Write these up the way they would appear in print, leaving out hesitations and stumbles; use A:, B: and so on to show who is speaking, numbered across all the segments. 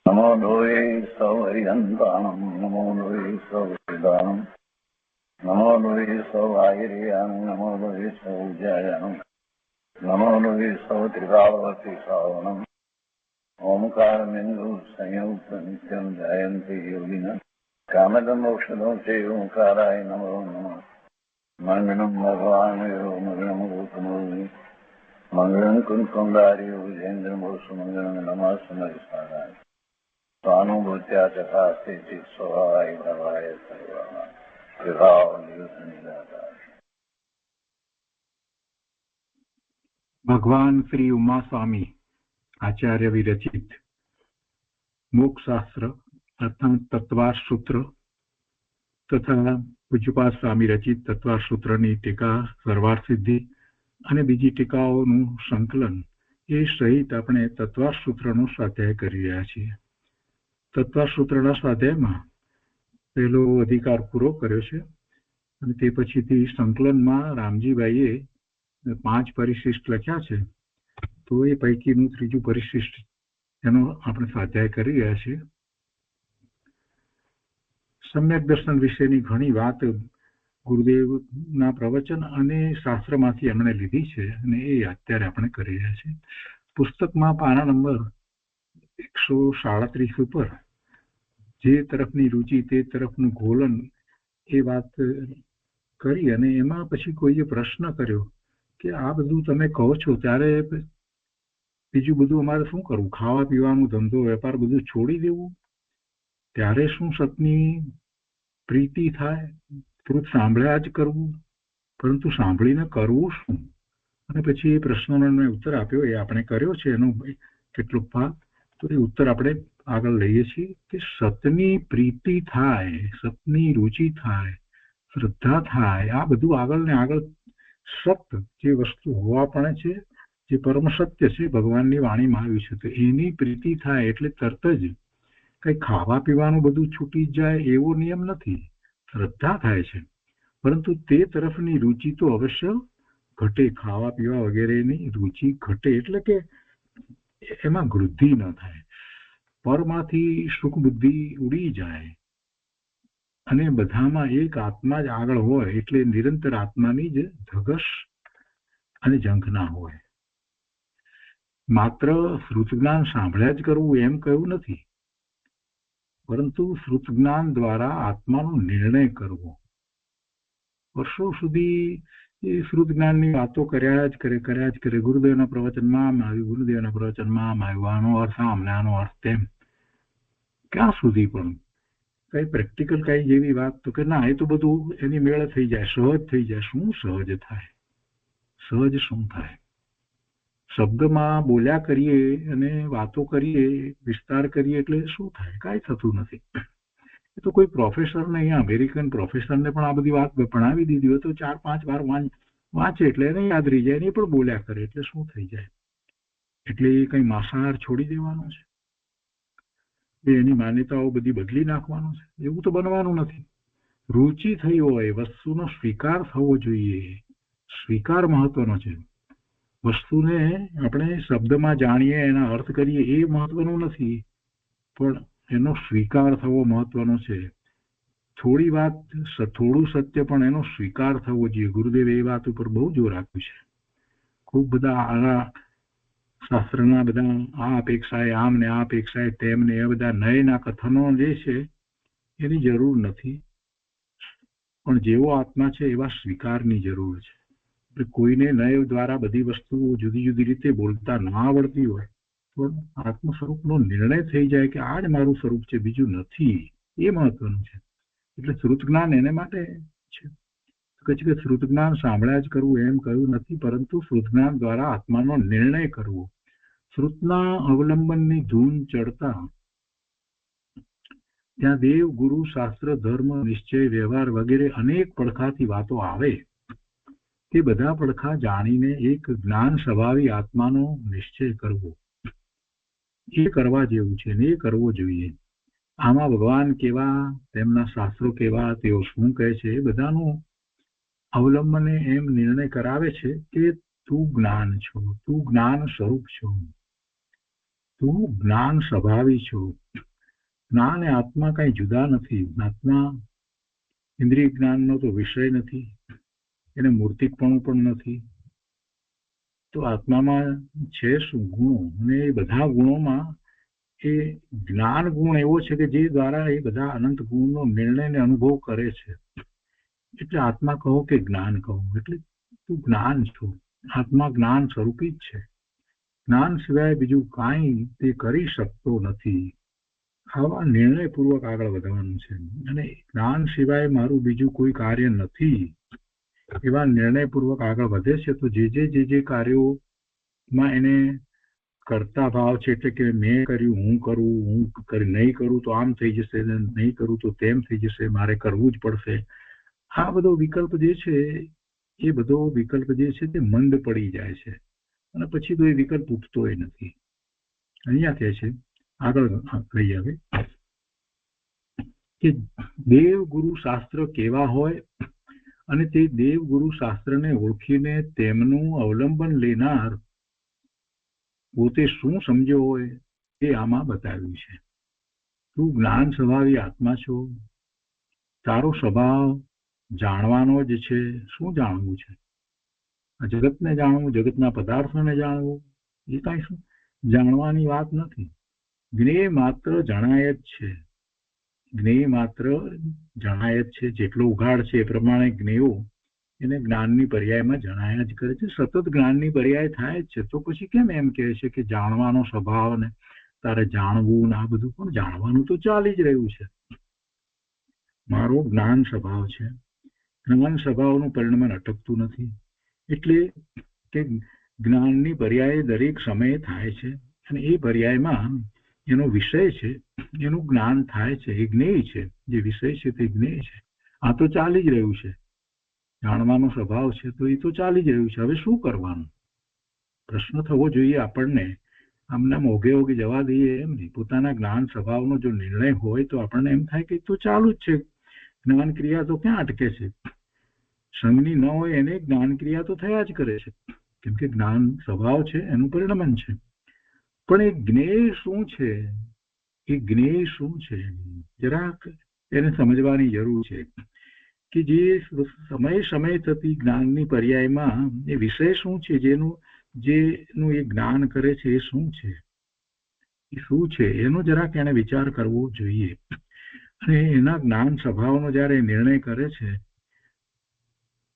A: નમો લોહે સૌહરિહંતાણં નમો લોહે સૌવેદાણં નમો લોહે સૌઆયર્યાણં નમો લોહે સૌજ્યાયાણં નમો લોહે સૌત્રિકાવતી શ્રાવણં ઓમકારમિંદુ સંયુક્ત નિત્યં જયંતિ યોગિનઃ કામદં મોક્ષદં ચ ઓંકારાય નમો નમઃ મંગળં ભગવાન મંગળં ગૌતમોનિ મંગળં કુંકુંદાર્યો વિજેન્દ્રમોષ મંગળં નમઃ સમયસારાય સ્વાનુભૂત્યા ચકાસ્તે સ્વભાવાય ભવાય સર્વઃ વિભાવ નિયુત નિરાકાર.
B: ભગવાન શ્રી ઉમા સ્વામી આચાર્ય વિરચિત મોક્ષશાસ્ત્ર પ્રથમ તત્વાર સૂત્ર તથા પૂજ્યપાદ સ્વામી રચિત તત્વાર સૂત્રની ટીકા સર્વાર્થ સિદ્ધિ અને બીજી ટીકાઓનું સંકલન એ સહિત આપણે તત્વાર સૂત્રનો સ્વાધ્યાય કરી રહ્યા છીએ. તત્વાર સૂત્રના સ્વાધ્યાયમાં પહેલો અધિકાર પૂરો કર્યો છે અને તે પછીથી સંકલનમાં રામજીભાઈએ 5 પરિશિષ્ટ લખ્યા છે. તો એ પૈકીનું ત્રીજું પરિશિષ્ટ એનો આપણે સ્વાધ્યાય કરી રહ્યા છીએ. સમ્યક દર્શન વિશેની ઘણી વાત ગુરુદેવના પ્રવચન અને શાસ્ત્રમાંથી એમણે લીધી છે અને એ અત્યારે આપણે કરી રહ્યા છીએ. પુસ્તકમાં પાના નંબર 137 ઉપર જે તરફની રુચિ તે તરફનું ગોલન એ વાત કરી અને એમાં પછી કોઈએ પ્રશ્ન કર્યો કે આ બધું તમે કહો છો ત્યારે બીજું બધું અમારે શું કરવું, ખાવા પીવાનું ધંધો વેપાર બધું છોડી દેવું, ત્યારે શું સતની પ્રીતિ થાય, થોડુંક સાંભળ્યા જ કરવું, પરંતુ સાંભળીને કરવું શું? અને પછી એ પ્રશ્નનો મેં ઉત્તર આપ્યો, એ આપણે કર્યો છે એનો કેટલોક ભાગ. તો એ ઉત્તર આપણે આગળ લઈએ છીએ કે સતની પ્રીતિ થાય, સતની રુચિ થાય, શ્રદ્ધા થાય, આ બધું આગળ ને આગળ સત જે વસ્તુ હોવા પણ છે, જે પરમ સત્ય છે, ભગવાનની વાણીમાં આવ્યું છે, તો એની પ્રીતિ થાય એટલે તરત જ કઈ ખાવા પીવાનું બધું છૂટી જાય એવો નિયમ નથી. શ્રદ્ધા થાય છે પરંતુ તે તરફની રુચિ તો અવશ્ય ઘટે, ખાવા પીવા વગેરેની રુચિ ઘટે એટલે કે એમાં વૃદ્ધિ ન થાય, પરમાંથી સુખ બુદ્ધિ ઉડી જાય અને બધામાં એક આત્મા જ આગળ હોય એટલે નિરંતર આત્માની જ ધગશ અને ઝંખના હોય. માત્ર શ્રુત જ્ઞાન સાંભળ્યા જ કરવું એમ કહ્યું નથી, પરંતુ શ્રુત જ્ઞાન દ્વારા આત્માનો નિર્ણય કરવો. વર્ષો સુધી એ શ્રુત જ્ઞાનની વાતો કર્યા જ કરે. ગુરુદેવના પ્રવચનમાં આમ આવ્યું, ગુરુદેવના પ્રવચનમાં આમ આવ્યું, આનો અર્થ આમ ને આનો અર્થ તેમ. ક્યાં સુધી પણ કઈ પ્રેક્ટિકલ કઈ જેવી વાત તો કે ના, એ તો બધું એની મેળે થઈ જાય, સહજ થઈ જાય. શું સહજ થાય? સહજ શું થાય? શબ્દમાં બોલ્યા કરીએ અને વાતો કરીએ, વિસ્તાર કરીએ એટલે શું થાય? કાંઈ થતું નથી. એ તો કોઈ પ્રોફેસરને, અહીંયા અમેરિકન પ્રોફેસરને પણ આ બધી વાત ભણાવી દીધી હોય તો 4-5 વાર વાંચે એટલે એને યાદ રહી જાય, એ પણ બોલ્યા કરે એટલે શું થઈ જાય? એટલે એ કઈ માંસાહાર છોડી દેવાનો છે? એની માન્યતાઓ બધી બદલી નાખવાનો છે? એવું તો બનવાનું નથી. રુચિ થઈ હોય, વસ્તુનો સ્વીકાર થવો જોઈએ. સ્વીકાર મહત્વનો છે. વસ્તુને આપણે શબ્દમાં જાણીએ, એના અર્થ કરીએ એ મહત્વનું નથી, પણ એનો સ્વીકાર થવો મહત્વનો છે. થોડી વાત, થોડું સત્ય પણ એનો સ્વીકાર થવો જોઈએ. ગુરુદેવે એ વાત ઉપર બહુ જોર આપ્યું છે. ખૂબ બધા આના શાસ્ત્રના બધા આ અપેક્ષાએ આમ ને આ અપેક્ષાએ તેમ ને એ બધા નયના કથનો જે છે એની જરૂર નથી, પણ જેવો આત્મા છે એવા સ્વીકારની જરૂર છે. એટલે કોઈને નય દ્વારા બધી વસ્તુઓ જુદી જુદી રીતે બોલતા ના આવડતી હોય તો આત્મ સ્વરૂપનો નિર્ણય થઈ જાય કે આ જ મારું સ્વરૂપ છે, બીજું નથી, એ મહત્વનું છે. એટલે શ્રુત જ્ઞાન એને માટે છે. કે શ્રુત જ્ઞાન સાંભળ્યા જ કરવું એમ કહ્યું નથી, પરંતુ શ્રુત જ્ઞાન દ્વારા આત્માનો નિર્ણય કરવો. શ્રુતના અવલંબનની ધૂન ચડતા ત્યાં દેવ, ગુરુ, શાસ્ત્ર, ધર્મ, નિશ્ચય, વ્યવહાર વગેરે અનેક પડખાથી વાતો આવે. તે બધા પડખા જાણીને એક જ્ઞાન સ્વભાવી આત્માનો નિશ્ચય કરવો, એ કરવા જેવું છે ને એ કરવો જોઈએ. આમાં ભગવાન કેવા, તેમના શાસ્ત્રો કેવા, તેઓ શું કહે છે, એ બધાનું અવલંબને એમ નિર્ણય કરાવે છે કે તું જ્ઞાન છો, તું જ્ઞાન સ્વરૂપ છો. તું જ્ઞાન સ્વભાવી છો. જ્ઞાન એ આત્મા કઈ જુદા નથી. આત્મા ઇન્દ્રિય જ્ઞાનનો તો વિષય નથી, એને મૂર્તિકપણું પણ નથી. તો આત્મામાં છે શું? ગુણો. અને એ બધા ગુણોમાં એ જ્ઞાન ગુણ એવો છે કે જે દ્વારા એ બધા અનંત ગુણનો નિર્ણયને અનુભવ કરે છે. એટલે આત્મા કહો કે જ્ઞાન કહો, એટલે તું જ્ઞાન છો. આત્મા જ્ઞાન સ્વરૂપી જ છે. જ્ઞાન સિવાય બીજું કાંઈ તે કરી શકતો નથી. આવા નિર્ણયપૂર્વક આગળ વધવાનું છે. અને જ્ઞાન સિવાય મારું બીજું કોઈ કાર્ય નથી, એવા નિર્ણયપૂર્વક આગળ વધે છે. તો જે કાર્યોમાં એને કરતા ભાવ છે, એટલે કે મેં કર્યું, હું કરું, હું નહીં કરું તો આમ થઈ જશે, નહીં કરું તો તેમ થઈ જશે, મારે કરવું જ પડશે. આ બધો વિકલ્પ જે છે, એ બધો વિકલ્પ જે છે તે મંદ પડી જાય છે અને પછી તો એ વિકલ્પ ઉઠતોય નથી. અહીંયા કહે છે, આગળ લઈ આવે કે દેવ ગુરુ શાસ્ત્ર કેવા હોય અને તે દેવ ગુરુ શાસ્ત્રને ઓળખીને તેમનું અવલંબન લેનાર પોતે શું સમજ્યો હોય તે આમાં બતાવ્યું છે. તું જ્ઞાન સ્વભાવી આત્મા છો. તારો સ્વભાવ જાણવાનો જ છે. શું જાણવું છે? જગતને જાણવું, જગતના પદાર્થોને જાણવું, એ કાંઈ શું જાણવાની વાત નથી. જ્ઞેય માત્ર જણાય જ છે. જ્ઞેય માત્ર જણાય જ છે. જેટલો ઉઘાડ છે એ પ્રમાણે જ્ઞેયો એને જ્ઞાનની પર્યાયમાં જણાયા જ કરે છે. સતત જ્ઞાનની પર્યાય થાય જ છે. તો પછી કેમ એમ કહે છે કે જાણવાનો સ્વભાવ ને તારે જાણવું ને આ બધું? પણ જાણવાનું તો ચાલી જ રહ્યું છે. મારો જ્ઞાન સ્વભાવ છે. જ્ઞાન સ્વભાવનું પરિણામ અટકતું નથી. એટલે કે જ્ઞાનની પર્યાય દરેક સમયે થાય છે અને એ પર્યાયમાં એનો વિષય છે, એનું જ્ઞાન થાય છે. એ જ્ઞેય છે. જે વિષય છે તે જ્ઞેય છે. આ તો ચાલી જ રહ્યું છે. જાણવાનો સ્વભાવ છે તો એ તો ચાલી જ રહ્યું છે. હવે શું કરવાનું? પ્રશ્ન થવો જોઈએ આપણને. આમના મોઘે ઓગે જવા દઈએ એમ નહીં. પોતાના જ્ઞાન સ્વભાવનો જો નિર્ણય હોય તો આપણને એમ થાય કે તો ચાલુ જ છે. જ્ઞાન ક્રિયા તો ક્યાં અટકે છે? સંગની ન હોય એને જ્ઞાન ક્રિયા તો થયા જ કરે છે, કેમ કે જ્ઞાન સ્વભાવ છે, એનું પરિણમન છે. પણ એ જ્ઞેય શું છે? એ જ્ઞેય શું છે? જરાક એને સમજવાની જરૂર છે કે જે સમય થતી જ્ઞાનની પર્યાયમાં એ વિષય શું છે, જેનું એ જ્ઞાન કરે છે, એ શું છે? એ શું છે એનો જરાક એને વિચાર કરવો જોઈએ. અને એના જ્ઞાન સ્વભાવનો જયારે નિર્ણય કરે છે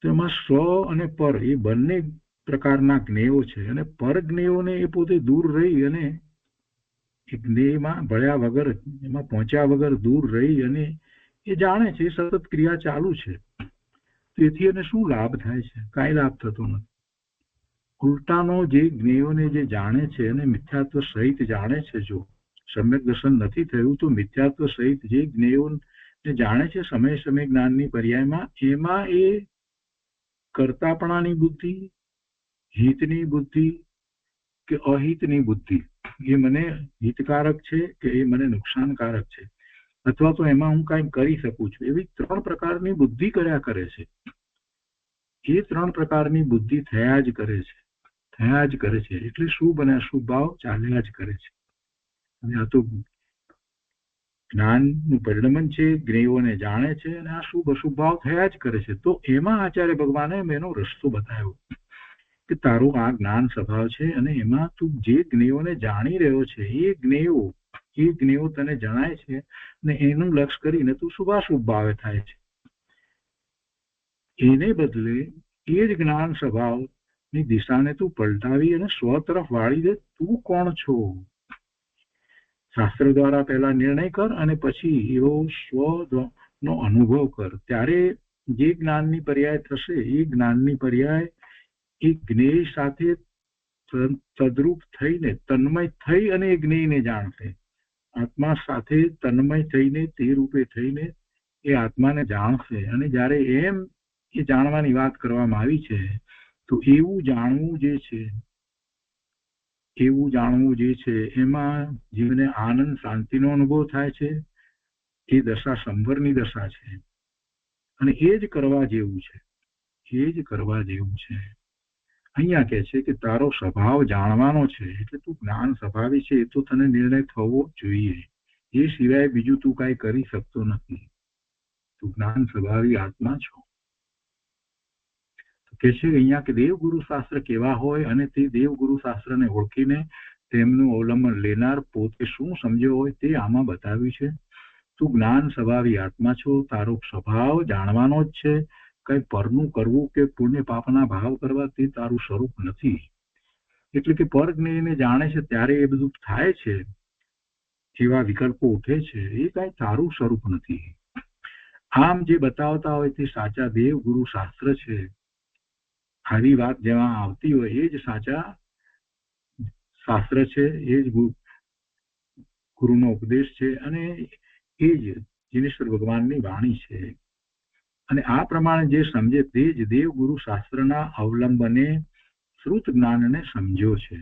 B: તો એમાં સ્વ અને પર એ બંને પ્રકારના જ્ઞેયો છે. અને પર જ્ઞેયોને એ પોતે દૂર રહી અને એ જ્ઞેયમાં ભળ્યા વગર, એમાં પહોંચ્યા વગર દૂર રહી અને એ જાણે છે. સતત ક્રિયા ચાલુ છે. તેથી એને શું લાભ થાય છે? કાંઈ લાભ થતો નથી. ઉલટાનો જે જ્ઞેયોને જે જાણે છે અને મિથ્યાત્વ સહિત જાણે છે, જો સમ્યક દર્શન નથી થયું તો મિથ્યાત્વ સહિત જે જ્ઞેયોને જાણે છે સમય સમય જ્ઞાનની પર્યાયમાં, એમાં એ કર્તાપણાની બુદ્ધિ, હિતની બુદ્ધિ કે અહિતની બુદ્ધિ, એ મને હિતકારક છે કે એ મને નુકસાનકારક છે, અથવા તો એમાં હું કાંઈ કરી શકું છું, એવી ત્રણ પ્રકારની બુદ્ધિ કર્યા કરે છે. એ ત્રણ પ્રકારની બુદ્ધિ થયા જ કરે છે. એટલે શુભ અને અશુભ ભાવ ચાલ્યા જ કરે છે. અને આ તો જ્ઞાનનું પરિણમન છે. જ્ઞેયોને જાણે છે અને આ શુભ અશુભ ભાવ થયા જ કરે છે. તો એમાં આચાર્ય ભગવાને એનો રસ્તો બતાવ્યો કે તારો આ જ્ઞાન સ્વભાવ છે અને એમાં તું જે જ્ઞેયોને જાણી રહ્યો છે એ જ્ઞેયો તને જણાય છે અને એનું લક્ષ્ય કરીને તું શુભાશુભ ભાવે થાય છે. એને બદલે એ જ જ્ઞાન સ્વભાવની દિશાને તું પલટાવી અને સ્વ તરફ વાળી દે. તું કોણ છો? શાસ્ત્ર દ્વારા પહેલા નિર્ણય કર અને પછી એવો સ્વ નો અનુભવ કર. ત્યારે જે જ્ઞાનની પર્યાય થશે એ જ્ઞાનની પર્યાય એ જ્ઞેય સાથે તદ્રુપ થઈને, તન્મય થઈ અને એ જ્ઞેયને જાણશે. આત્મા સાથે તન્મય થઈને, તે રૂપે થઈને એ આત્માને જાણશે. અને જ્યારે એમ એ જાણવાની વાત કરવામાં આવી છે તો એવું જાણવું જે છે એમાં જીવને આનંદ શાંતિનો અનુભવ થાય છે. એ દશા સંવરની દશા છે અને એ જ કરવા જેવું છે. અહીંયા કહે છે કે તારો સ્વભાવ જાણવાનો છે, એટલે તું જ્ઞાન સ્વભાવી છે એ તો તને નિર્ણય થવો જોઈએ. એ સિવાય બીજું તું કાંઈ કરી શકતો નથી. તું જ્ઞાન સ્વભાવી આત્મા છો. કે છે અહીંયા કે દેવગુરુ શાસ્ત્ર કેવા હોય અને તે દેવગુરુ શાસ્ત્રને ઓળખીને તેમનું અવલંબન લેનાર પોતે શું સમજ્યો હોય તે આમાં બતાવ્યું છે. તું જ્ઞાન સ્વભાવી આત્મા છો, તારો સ્વભાવ જાણવાનો જ છે. કઈ પરનું કરવું કે પુણ્ય પાપના ભાવ કરવા તે તારું સ્વરૂપ નથી. એટલે કે પર જ્ઞેયને જાણે છે ત્યારે એ બધું થાય છે, જેવા વિકલ્પો ઉઠે છે, એ કઈ તારું સ્વરૂપ નથી. આમ જે બતાવતા હોય તે સાચા દેવ ગુરુ શાસ્ત્ર છે. આવી વાત જેમાં આવતી હોય એ જ સાચા શાસ્ત્ર છે, એ જ ગુરુનો ઉપદેશ છે અને એ જ જીનેશ્વર ભગવાનની વાણી છે. અને આ પ્રમાણે જે સમજે તે જ દેવ ગુરુ શાસ્ત્રના અવલંબને શ્રુત જ્ઞાનને સમજ્યો છે.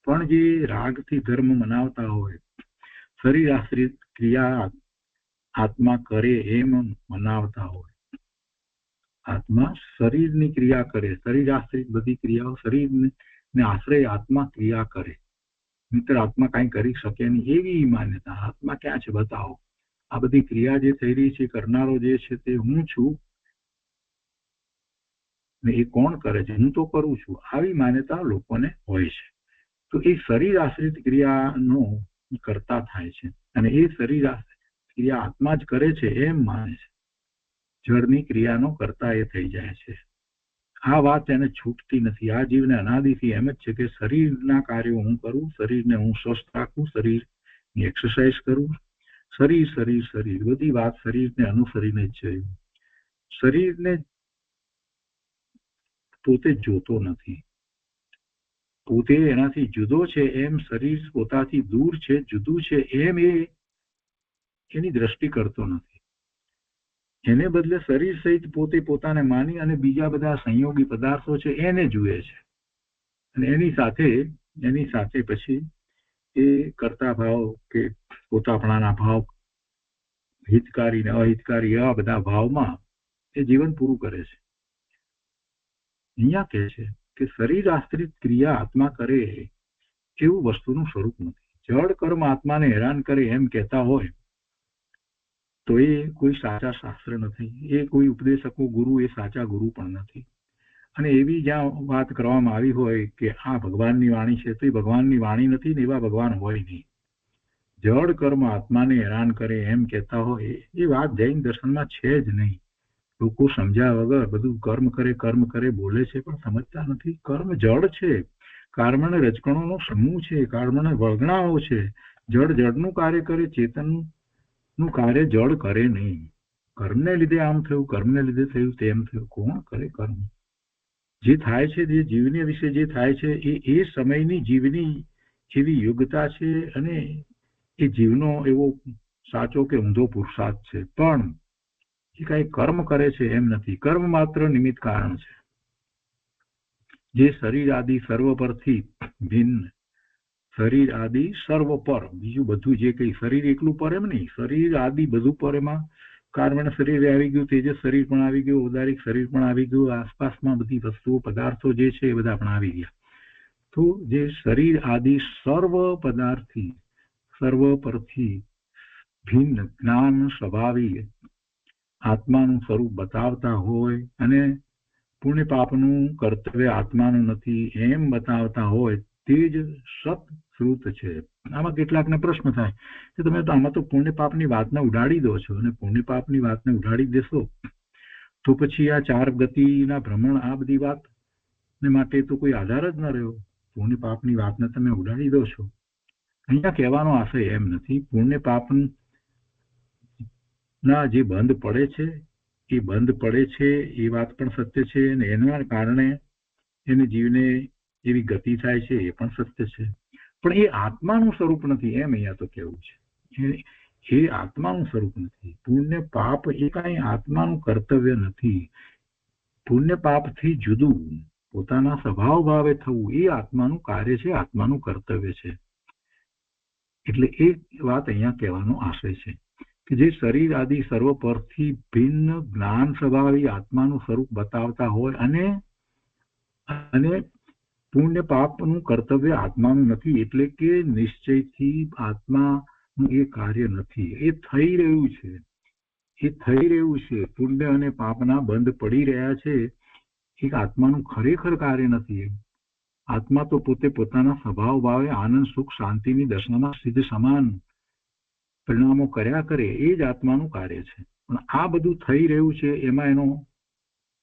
B: પણ જે રાગથી ધર્મ મનાવતા હોય, શરીર આશ્રિત ક્રિયા આત્મા કરે એમ મનાવતા હોય, આત્મા શરીરની ક્રિયા કરે, શરીર આશ્રિત બધી ક્રિયાઓ, શરીરને આશ્રય આત્મા ક્રિયા કરે, મિત્ર આત્મા કાંઈ કરી શકે નહીં એવી માન્યતા. આત્મા ક્યાં છે બતાવો. આ બધી ક્રિયા જે થઈ રહી છે, કરનારો જે છે તે હું છું ને એ કોણ કરે છે? હું તો કરું છું. આવી માન્યતા લોકોને હોય છે. તો એ શરીર આશ્રિત ક્રિયાનો કરતા થાય છે અને એ શરીર આશ્રિત ક્રિયા આત્મા જ કરે છે એમ માને છે. જળની ક્રિયાનો કરતા એ થઈ જાય છે. આ વાત એને છૂટતી નથી. આ જીવને અનાદિથી એમ જ છે કે શરીરના કાર્યો હું કરું, શરીરને હું સ્વસ્થ રાખું, શરીરની એક્સરસાઇઝ કરું, શરીર શરીર શરીર બધી વાત શરીરને અનુસરીને જ છે. શરીરને પોતે જોતો નથી, પોતે એનાથી જુદો છે એમ, શરીર પોતાથી દૂર છે, જુદું છે એમ એ એની દ્રષ્ટિ કરતો નથી. એને બદલે શરીર સહિત પોતે પોતાને માની અને બીજા બધા સંયોગી પદાર્થો છે એને જુએ છે અને એની સાથે પછી એ કરતા ભાવ કે પોતાપણાના ભાવ, હિતકારી ને અહિતકારી એવા બધા ભાવમાં એ જીવન પૂરું કરે છે. અહીંયા કહે છે કે શરીર આશ્રિત ક્રિયા આત્મા કરે એવું વસ્તુનું સ્વરૂપ નથી. જળ કર્મ આત્માને હેરાન કરે એમ કહેતા હોય તો એ કોઈ સાચા શાસ્ત્ર નથી. એ કોઈ ઉપદેશકો ગુરુ એ સાચા ગુરુ પણ નથી. અને એવી જ્યાં વાત કરવામાં આવી હોય કે આ ભગવાનની વાણી છે તો એ ભગવાનની વાણી નથી ને એવા ભગવાન હોય નહીં. જળ કર્મ આત્માને હેરાન કરે એમ કહેતા હોય એ વાત જૈન દર્શનમાં છે જ નહીં. લોકો સમજ્યા વગર બધું કર્મ કરે બોલે છે પણ સમજતા નથી. કર્મ જળ છે, કર્મને રજકણોનો સમૂહ છે, કર્મને વળગણાઓ છે. જળ જળનું કાર્ય કરે, ચેતનનું કાર્ય જળ કરે નહીં. કર્મને લીધે આમ થયું, કર્મને લીધે થયું, તેમ થયું. કોણ કરે કર્મ? જે થાય છે, જે જીવને વિશે જે થાય છે એ સમયની જીવની એવી યોગ્યતા છે અને એ જીવનો એવો સાચો કે ઊંધો પુરુષાર્થ છે. પણ એ કઈ કર્મ કરે છે એમ નથી. કર્મ માત્ર નિમિત્ત કારણ છે. જે શરીર આદિ સર્વ પરથી ભિન્ન, શરીર આદિ સર્વ પર, બીજું બધું જે કઈ શરીર એકલું પર એમ નહીં, શરીર આદિ બધું પર. એમાં કાર્બન શરીર આવી ગયું, તેજસ શરીર પણ આવી ગયું, ઔદારિક શરીર પણ આવી ગયું, આસપાસમાં બધી વસ્તુઓ પદાર્થો જે છે એ બધા પણ આવી ગયા. તો જે શરીર આદિ સર્વ પદાર્થી, સર્વ પરથી ભિન્ન જ્ઞાન સ્વભાવી આત્માનું સ્વરૂપ બતાવતા હોય અને પુણ્ય પાપનું કર્તવ્ય આત્માનું નથી એમ બતાવતા હોય તે જ સત્શ્રુત છે. આમાં કેટલાકને પ્રશ્ન થાય કે તમે તો આમાં તો પુણ્ય પાપની વાતને ઉડાડી દો છો અને પુણ્ય પાપની વાતને ઉડાડી દેશો તો પછી આ ચાર ગતિના ભ્રમણ આ બધી વાત ને માટે તો કોઈ આધાર જ ન રહ્યો. પુણ્ય પાપની વાતને તમે ઉડાડી દો છો. અહીંયા કહેવાનો આશય એમ નથી. પુણ્ય પાપ ના જે બંધ પડે છે એ બંધ પડે છે એ વાત પણ સત્ય છે અને એના કારણે એને જીવને એવી ગતિ થાય છે એ પણ સત્ય છે. પણ એ આત્માનું સ્વરૂપ નથી એમ અહીંયા તો કેવું છે. એ આત્માનું સ્વરૂપ નથી. પુણ્ય પાપ એ કાંઈ આત્માનું કર્તવ્ય નથી. પુણ્ય પાપથી જુદું પોતાના સ્વભાવ ભાવે થવું એ આત્માનું કાર્ય છે, આત્માનું કર્તવ્ય છે. એટલે એ વાત અહીંયા કહેવાનો આશય છે કે જે શરીર આદિ સર્વ પરથી ભિન્ન જ્ઞાન સ્વભાવી આત્માનું સ્વરૂપ બતાવતા હોય અને અને પુણ્ય પાપનું કર્તવ્ય આત્માનું નથી, એટલે કે નિશ્ચયથી આત્માનું એ કાર્ય નથી, એ થઈ રહ્યું છે. પુણ્ય અને પાપના બંધ પડી રહ્યા છે, એ આત્માનું ખરેખર કાર્ય નથી. આત્મા તો પોતે પોતાના સ્વભાવ ભાવે આનંદ સુખ શાંતિની દશામાં સિદ્ધ સમાન પરિણામો કર્યા કરે, એ જ આત્માનું કાર્ય છે. પણ આ બધું થઈ રહ્યું છે એમાં એનો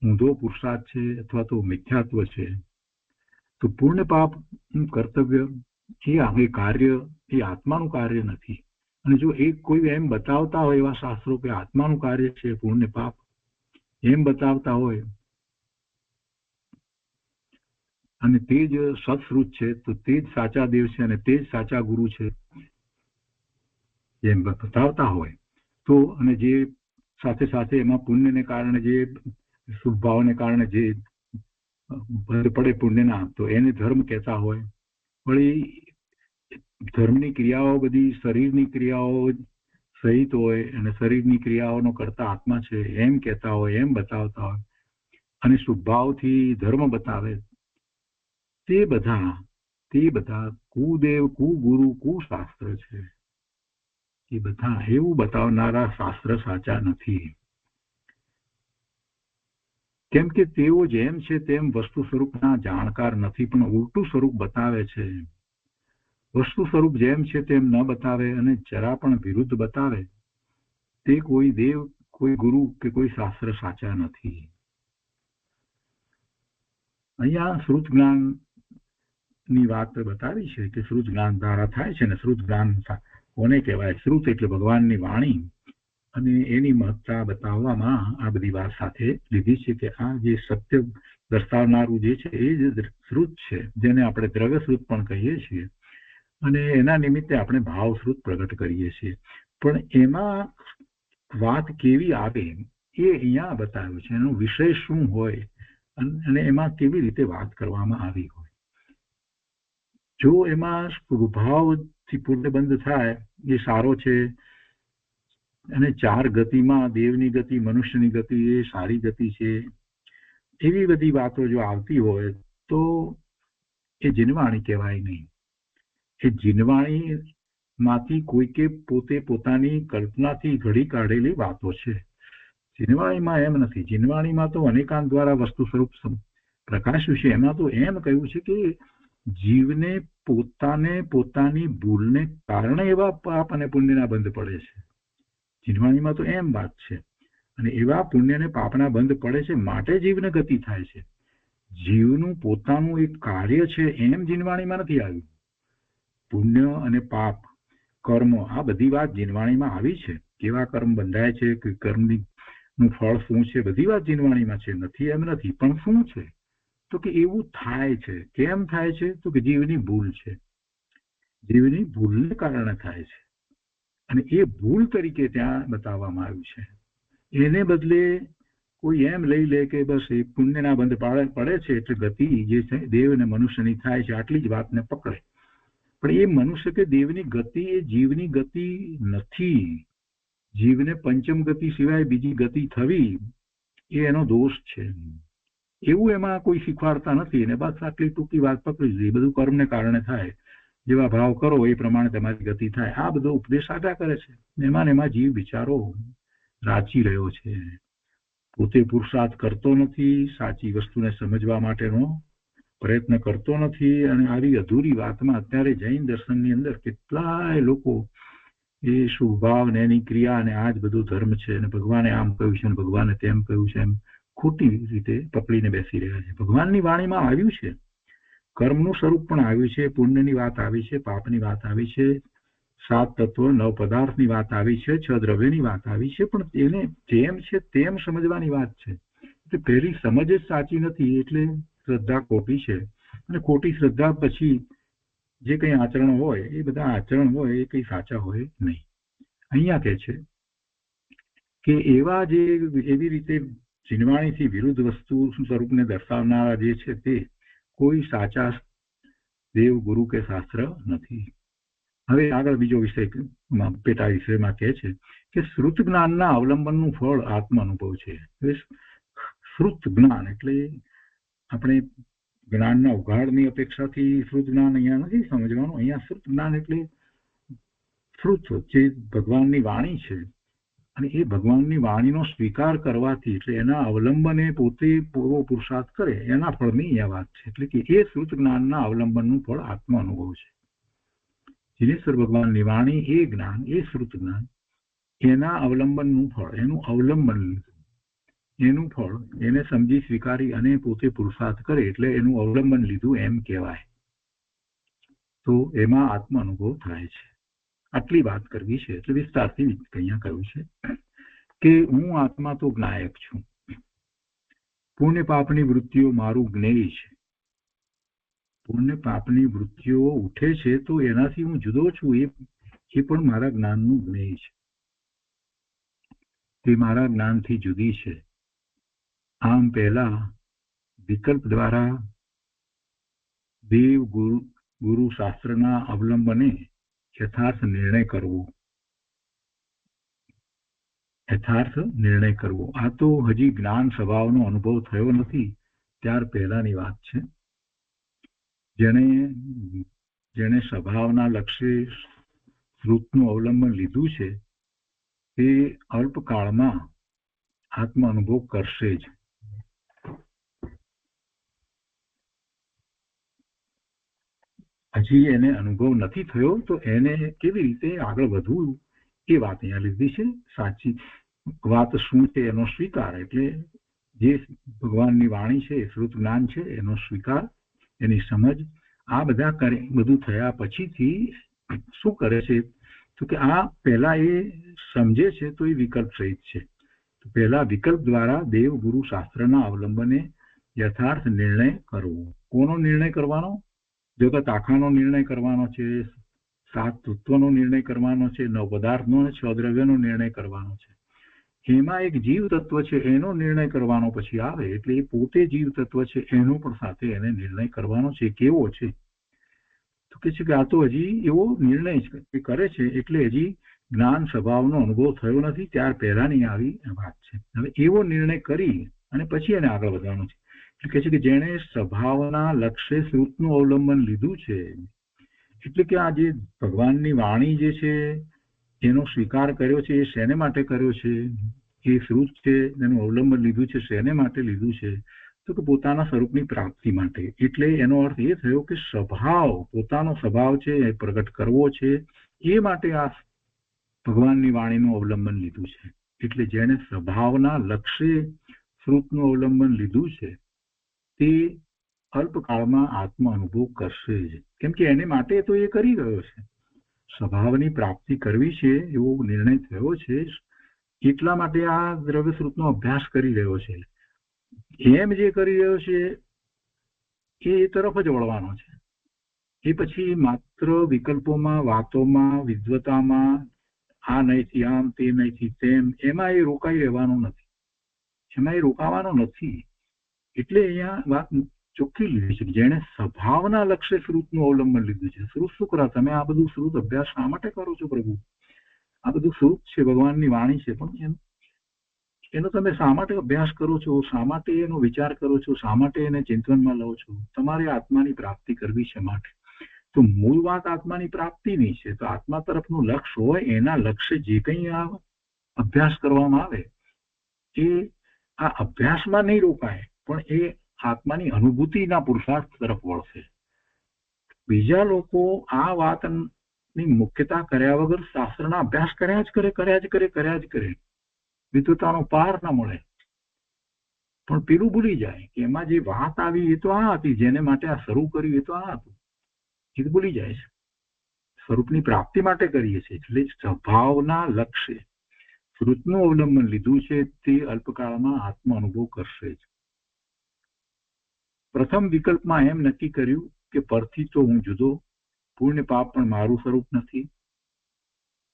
B: ઊંધો પુરુષાર્થ છે અથવા તો મિથ્યાત્વ છે. તો પુણ્ય પાપ કર્તવ્ય એ કાર્ય એ આત્માનું કાર્ય નથી. અને જો એક કોઈ એમ બતાવતા હોય એવા શાસ્ત્રો કે આત્માનું કાર્ય છે પુણ્ય પાપ એમ બતાવતા હોય અને તે જ સત્શ્રુત છે, તો તે જ સાચા દેવ છે અને તે જ સાચા ગુરુ છે એમ બતાવતા હોય તો, અને જે સાથે સાથે એમાં પુણ્યને કારણે જે શુભ ભાવને કારણે જે બંધ પડે પુણ્યના, તો એને ધર્મ કહેતા હોય. વળી ધર્મની ક્રિયાઓ બધી શરીરની ક્રિયાઓ સહિત હોય અને શરીરની ક્રિયાઓનો કરતા આત્મા છે એમ કહેતા હોય, એમ બતાવતા હોય અને શુભ ભાવથી ધર્મ બતાવે, તે બધા કુદેવ કુગુરુ કુશાસ્ત્ર છે. એ બધા એવું બતાવનારા શાસ્ત્ર સાચા નથી. કેમ કે તેઓ જેમ છે તેમ વસ્તુ સ્વરૂપના જાણકાર નથી, પણ ઉલટું સ્વરૂપ બતાવે છે. વસ્તુ સ્વરૂપ જેમ છે તેમ ન બતાવે અને જરા પણ વિરુદ્ધ બતાવે, તે કોઈ દેવ કોઈ ગુરુ કે કોઈ શાસ્ત્ર સાચા નથી. અહીંયા શ્રુત જ્ઞાન ની વાત બતાવી છે કે શ્રુત જ્ઞાન દ્વારા થાય છે. ને શ્રુત જ્ઞાન કોને કહેવાય? શ્રુત એટલે ભગવાનની વાણી, અને એની મહત્તા બતાવવામાં આ બધી વાત સાથે લીધી છે કે આ જે સત્ય દર્શાવનારું જે છે એ જ શ્રુત છે, જેને આપણે દ્રવ્યશ્રુત પણ કહીએ છીએ, અને એના નિમિત્તે આપણે ભાવશ્રુત પ્રગટ કરીએ છીએ. પણ એમાં વાત કેવી આવે એ અહીંયા બતાવ્યું છે, એનો વિષય શું હોય અને એમાં કેવી રીતે વાત કરવામાં આવી હોય. જો એમાં ભાવથી પુણ્ય બંધ થાય એ સારો છે, અને ચાર ગતિમાં દેવની ગતિ મનુષ્યની ગતિ એ સારી ગતિ છે, એવી બધી વાતો જો આવતી હોય તો એ જીનવાણી કહેવાય નહીં. એ જીનવાણી માંથી કોઈકે પોતે પોતાની કલ્પનાથી ઘડી કાઢેલી વાતો છે. જીનવાણીમાં એમ નથી. જીનવાણીમાં તો અનેકાંત દ્વારા વસ્તુ સ્વરૂપ પ્રકાશ્યું છે. એમાં તો એમ કહ્યું છે કે જીવને પોતાને પોતાની ભૂલને કારણે એવા પાપ અને પુણ્યના બંધ પડે છે. જીનવાણીમાં તો એમ વાત છે. અને એવા પુણ્ય અને પાપના બંધ પડે છે માટે જીવને ગતિ થાય છે. જીવનું પોતાનું એક કાર્ય છે એમ જીનવાણીમાં નથી આવ્યું. પુણ્ય અને પાપ કર્મ આ બધી વાત જીનવાણીમાં આવી છે. કેવા કર્મ બંધાય છે કે કર્મની નું ફળ શું છે, બધી વાત જીનવાણીમાં છે. નથી એમ નથી, પણ શું છે તો કે એવું થાય છે. કેમ થાય છે તો કે જીવની ભૂલ છે. જીવની ભૂલને કારણે થાય છે, અને એ ભૂલ તરીકે ત્યાં બતાવવામાં આવ્યું છે. એને બદલે કોઈ એમ લઈ લે કે બસ એ પુણ્યના બંધ પડે છે એટલે ગતિ જે છે દેવ અને મનુષ્યની થાય છે, આટલી જ વાતને પકડે. પણ એ મનુષ્ય કે દેવની ગતિ એ જીવની ગતિ નથી. જીવને પંચમ ગતિ સિવાય બીજી ગતિ થવી એ એનો દોષ છે. એવું એમાં કોઈ શીખવાડતા નથી. અને બસ આટલી ટૂંકી વાત પકડી લીધી, બધું કર્મને કારણે થાય, જેવા ભાવ કરો એ પ્રમાણે તમારી ગતિ થાય. આ બધો ઉપદેશ આપ્યા કરે છે. એમાં જીવ બિચારો રાચી રહ્યો છે. પોતે પુરુષાર્થ કરતો નથી, સાચી વસ્તુને સમજવા માટેનો પ્રયત્ન કરતો નથી. અને આવી અધૂરી વાતમાં અત્યારે જૈન દર્શનની અંદર કેટલાય લોકો એ શુભાવ ને એની ક્રિયા અને આ જ બધું ધર્મ છે, અને ભગવાને આમ કહ્યું છે, ભગવાને તેમ કહ્યું છે, એમ ખોટી રીતે પકડીને બેસી રહ્યા છે. ભગવાનની વાણીમાં આવ્યું છે, કર્મનું સ્વરૂપ પણ આવ્યું છે, પુણ્યની વાત આવી છે, પાપની વાત આવી છે, 7 તત્વ 9 પદાર્થની વાત આવી છે, 6 દ્રવ્યની વાત આવી છે. પણ એને જેમ છે તેમ સમજવાની વાત છે. એટલે પહેલી સમજ જ સાચી નથી, એટલે શ્રદ્ધા ખોટી છે. અને ખોટી શ્રદ્ધા પછી જે કંઈ આચરણ હોય એ બધા આચરણ હોય એ કંઈ સાચા હોય નહીં. અહીંયા કહે છે કે એવા જે એવી રીતે જીનવાણીથી વિરુદ્ધ વસ્તુ સ્વરૂપને દર્શાવનારા જે છે તે કોઈ સાચા દેવ ગુરુ કે શાસ્ત્ર નથી. હવે આગળ બીજો વિષય પેટા વિષયમાં કહે છે કે શ્રુત જ્ઞાનના અવલંબનનું ફળ આત્મ અનુભવ છે. શ્રુત જ્ઞાન એટલે આપણે જ્ઞાનના ઉઘાડની અપેક્ષાથી શ્રુત જ્ઞાન અહીંયા નથી સમજવાનું. અહીંયા શ્રુત જ્ઞાન એટલે શ્રુત જે ભગવાનની વાણી છે, અને એ ભગવાનની વાણીનો સ્વીકાર કરવાથી, એટલે એના અવલંબને પોતે પૂર્વ પુરુષાર્થ કરે એના ફળની અહીંયા વાત છે. એટલે કે એ શ્રુત જ્ઞાનના અવલંબનનું ફળ આત્મ અનુભવ છે. જીનેશ્વર ભગવાનની વાણી, એ જ્ઞાન, એ શ્રુત જ્ઞાન, એના અવલંબનનું ફળ, એનું અવલંબન, એનું ફળ, એને સમજી સ્વીકારી અને પોતે પુરુષાર્થ કરે એટલે એનું અવલંબન લીધું એમ કહેવાય. તો એમાં આત્મ અનુભવ થાય છે. આટલી વાત કરવી છે. એટલે વિસ્તારથી અહીંયા કહ્યું છે કે હું આત્મા તો જ્ઞાયક છું, પુણ્ય પાપની વૃત્તિઓ મારું જ્ઞેય છે. પુણ્ય પાપની વૃત્તિઓ ઉઠે છે તો એનાથી હું જુદો છું, એ પણ મારા જ્ઞાનનું જ્ઞેય છે, તે મારા જ્ઞાનથી જુદી છે. આમ પહેલા વિકલ્પ દ્વારા દેવ ગુરુ શાસ્ત્રના અવલંબને યથાર્થ નિર્ણય કરવો. આ તો હજી જ્ઞાન સ્વભાવનો અનુભવ થયો નથી ત્યાર પહેલાની વાત છે. જેણે સ્વભાવના લક્ષ્ય શ્રુતનું અવલંબન લીધું છે તે અલ્પકાળમાં આત્મ અનુભવ કરશે જ. હજી એને અનુભવ નથી થયો તો એને કેવી રીતે આગળ વધવું એ વાત અહીંયા લીધી છે. સાચી વાત શું છે એનો સ્વીકાર, એટલે જે ભગવાનની વાણી છે, શ્રુત જ્ઞાન છે, એનો સ્વીકાર, એની સમજ, આ બધું થયા પછીથી શું કરે છે તો કે આ પહેલા એ સમજે છે તો એ વિકલ્પ સહિત છે. તો પહેલા વિકલ્પ દ્વારા દેવ ગુરુ શાસ્ત્રના અવલંબને યથાર્થ નિર્ણય કરવો. કોનો નિર્ણય કરવાનો? જગત આખાનો નિર્ણય કરવાનો છે, 7 તત્વનો નિર્ણય કરવાનો છે, 9 પદાર્થનો અને 6 દ્રવ્યનો નિર્ણય કરવાનો છે. એમાં એક જીવ તત્વ છે એનો નિર્ણય કરવાનો પછી આવે, એટલે એ પોતે જીવ તત્વ છે એનો પણ સાથે એને નિર્ણય કરવાનો છે. કેવો છે તો કે છે કે આ તો હજી એવો નિર્ણય કરે છે, એટલે હજી જ્ઞાન સ્વભાવનો અનુભવ થયો નથી ત્યાર પહેલાની આવી વાત છે. હવે એવો નિર્ણય કરી અને પછી એને આગળ વધવાનું છે. એટલે કે છે કે જેણે સ્વભાવના લક્ષ્ય શ્રુતનું અવલંબન લીધું છે, એટલે કે આ જે ભગવાનની વાણી જે છે એનો સ્વીકાર કર્યો છે, એ શેને માટે કર્યો છે? એ શ્રુત છે એનું અવલંબન લીધું છે, શેને માટે લીધું છે તો કે પોતાના સ્વરૂપની પ્રાપ્તિ માટે. એટલે એનો અર્થ એ થયો કે સ્વભાવ, પોતાનો સ્વભાવ છે એ પ્રગટ કરવો છે, એ માટે આ ભગવાનની વાણીનું અવલંબન લીધું છે. એટલે જેને સ્વભાવના લક્ષ્ય શ્રુતનું અવલંબન લીધું છે તે અલ્પકાળમાં આત્મ અનુભવ કરશે જ. કેમ કે એને માટે તો એ કરી રહ્યો છે, સ્વભાવની પ્રાપ્તિ કરવી છે એવો નિર્ણય થયો છે, એટલા માટે આ દ્રવ્ય શ્રુતનો અભ્યાસ કરી રહ્યો છે. એમ જે કરી રહ્યો છે એ તરફ જ વળવાનો છે. એ પછી માત્ર વિકલ્પોમાં, વાતોમાં, વિદ્વતામાં, આ નહીંથી આમ, તે નહીંથી તેમ, એમાં એ રોકાઈ રહેવાનું નથી, એમાં એ રોકાવાનો નથી. એટલે અહીંયા વાત ચોખ્ખી લીધી છે. જેણે સ્વભાવના લક્ષ્ય શ્રુતનું અવલંબન લીધું છે. શ્રુત શું કરો? તમે આ બધું શ્રુત અભ્યાસ શા માટે કરો છો પ્રભુ? આ બધું શ્રુત છે, ભગવાનની વાણી છે, પણ એનો તમે શા માટે અભ્યાસ કરો છો? શા માટે એનો વિચાર કરો છો? શા માટે એને ચિંતનમાં લો છો? તમારે આત્માની પ્રાપ્તિ કરવી છે માટે. તો મૂળ વાત આત્માની પ્રાપ્તિની છે. તો આત્મા તરફનું લક્ષ્ય હોય, એના લક્ષ્ય જે કંઈ આ અભ્યાસ કરવામાં આવે એ આ અભ્યાસમાં નહીં રોકાય, પણ એ આત્માની અનુભૂતિના પુરુષાર્થ તરફ વળશે. બીજા લોકો આ વાતની મુખ્યતા કર્યા વગર શાસ્ત્રના અભ્યાસ કર્યા જ કરે, વિદ્વતાનો પાર ના મળે, પણ પેલું ભૂલી જાય કે એમાં જે વાત આવી એ તો આ હતી, જેને માટે આ શરૂ કર્યું એ તો આ હતું, એ ભૂલી જાય છે. સ્વરૂપની પ્રાપ્તિ માટે કરીએ છીએ. એટલે સ્વભાવના લક્ષ્ય શ્રુતનું અવલંબન લીધું છે તે અલ્પકાળમાં આત્મ અનુભવ કરશે જ. પ્રથમ વિકલ્પમાં એમ નક્કી કર્યું કે પરથી તો હું જુદો, પુણ્ય પાપ પણ મારું સ્વરૂપ નથી,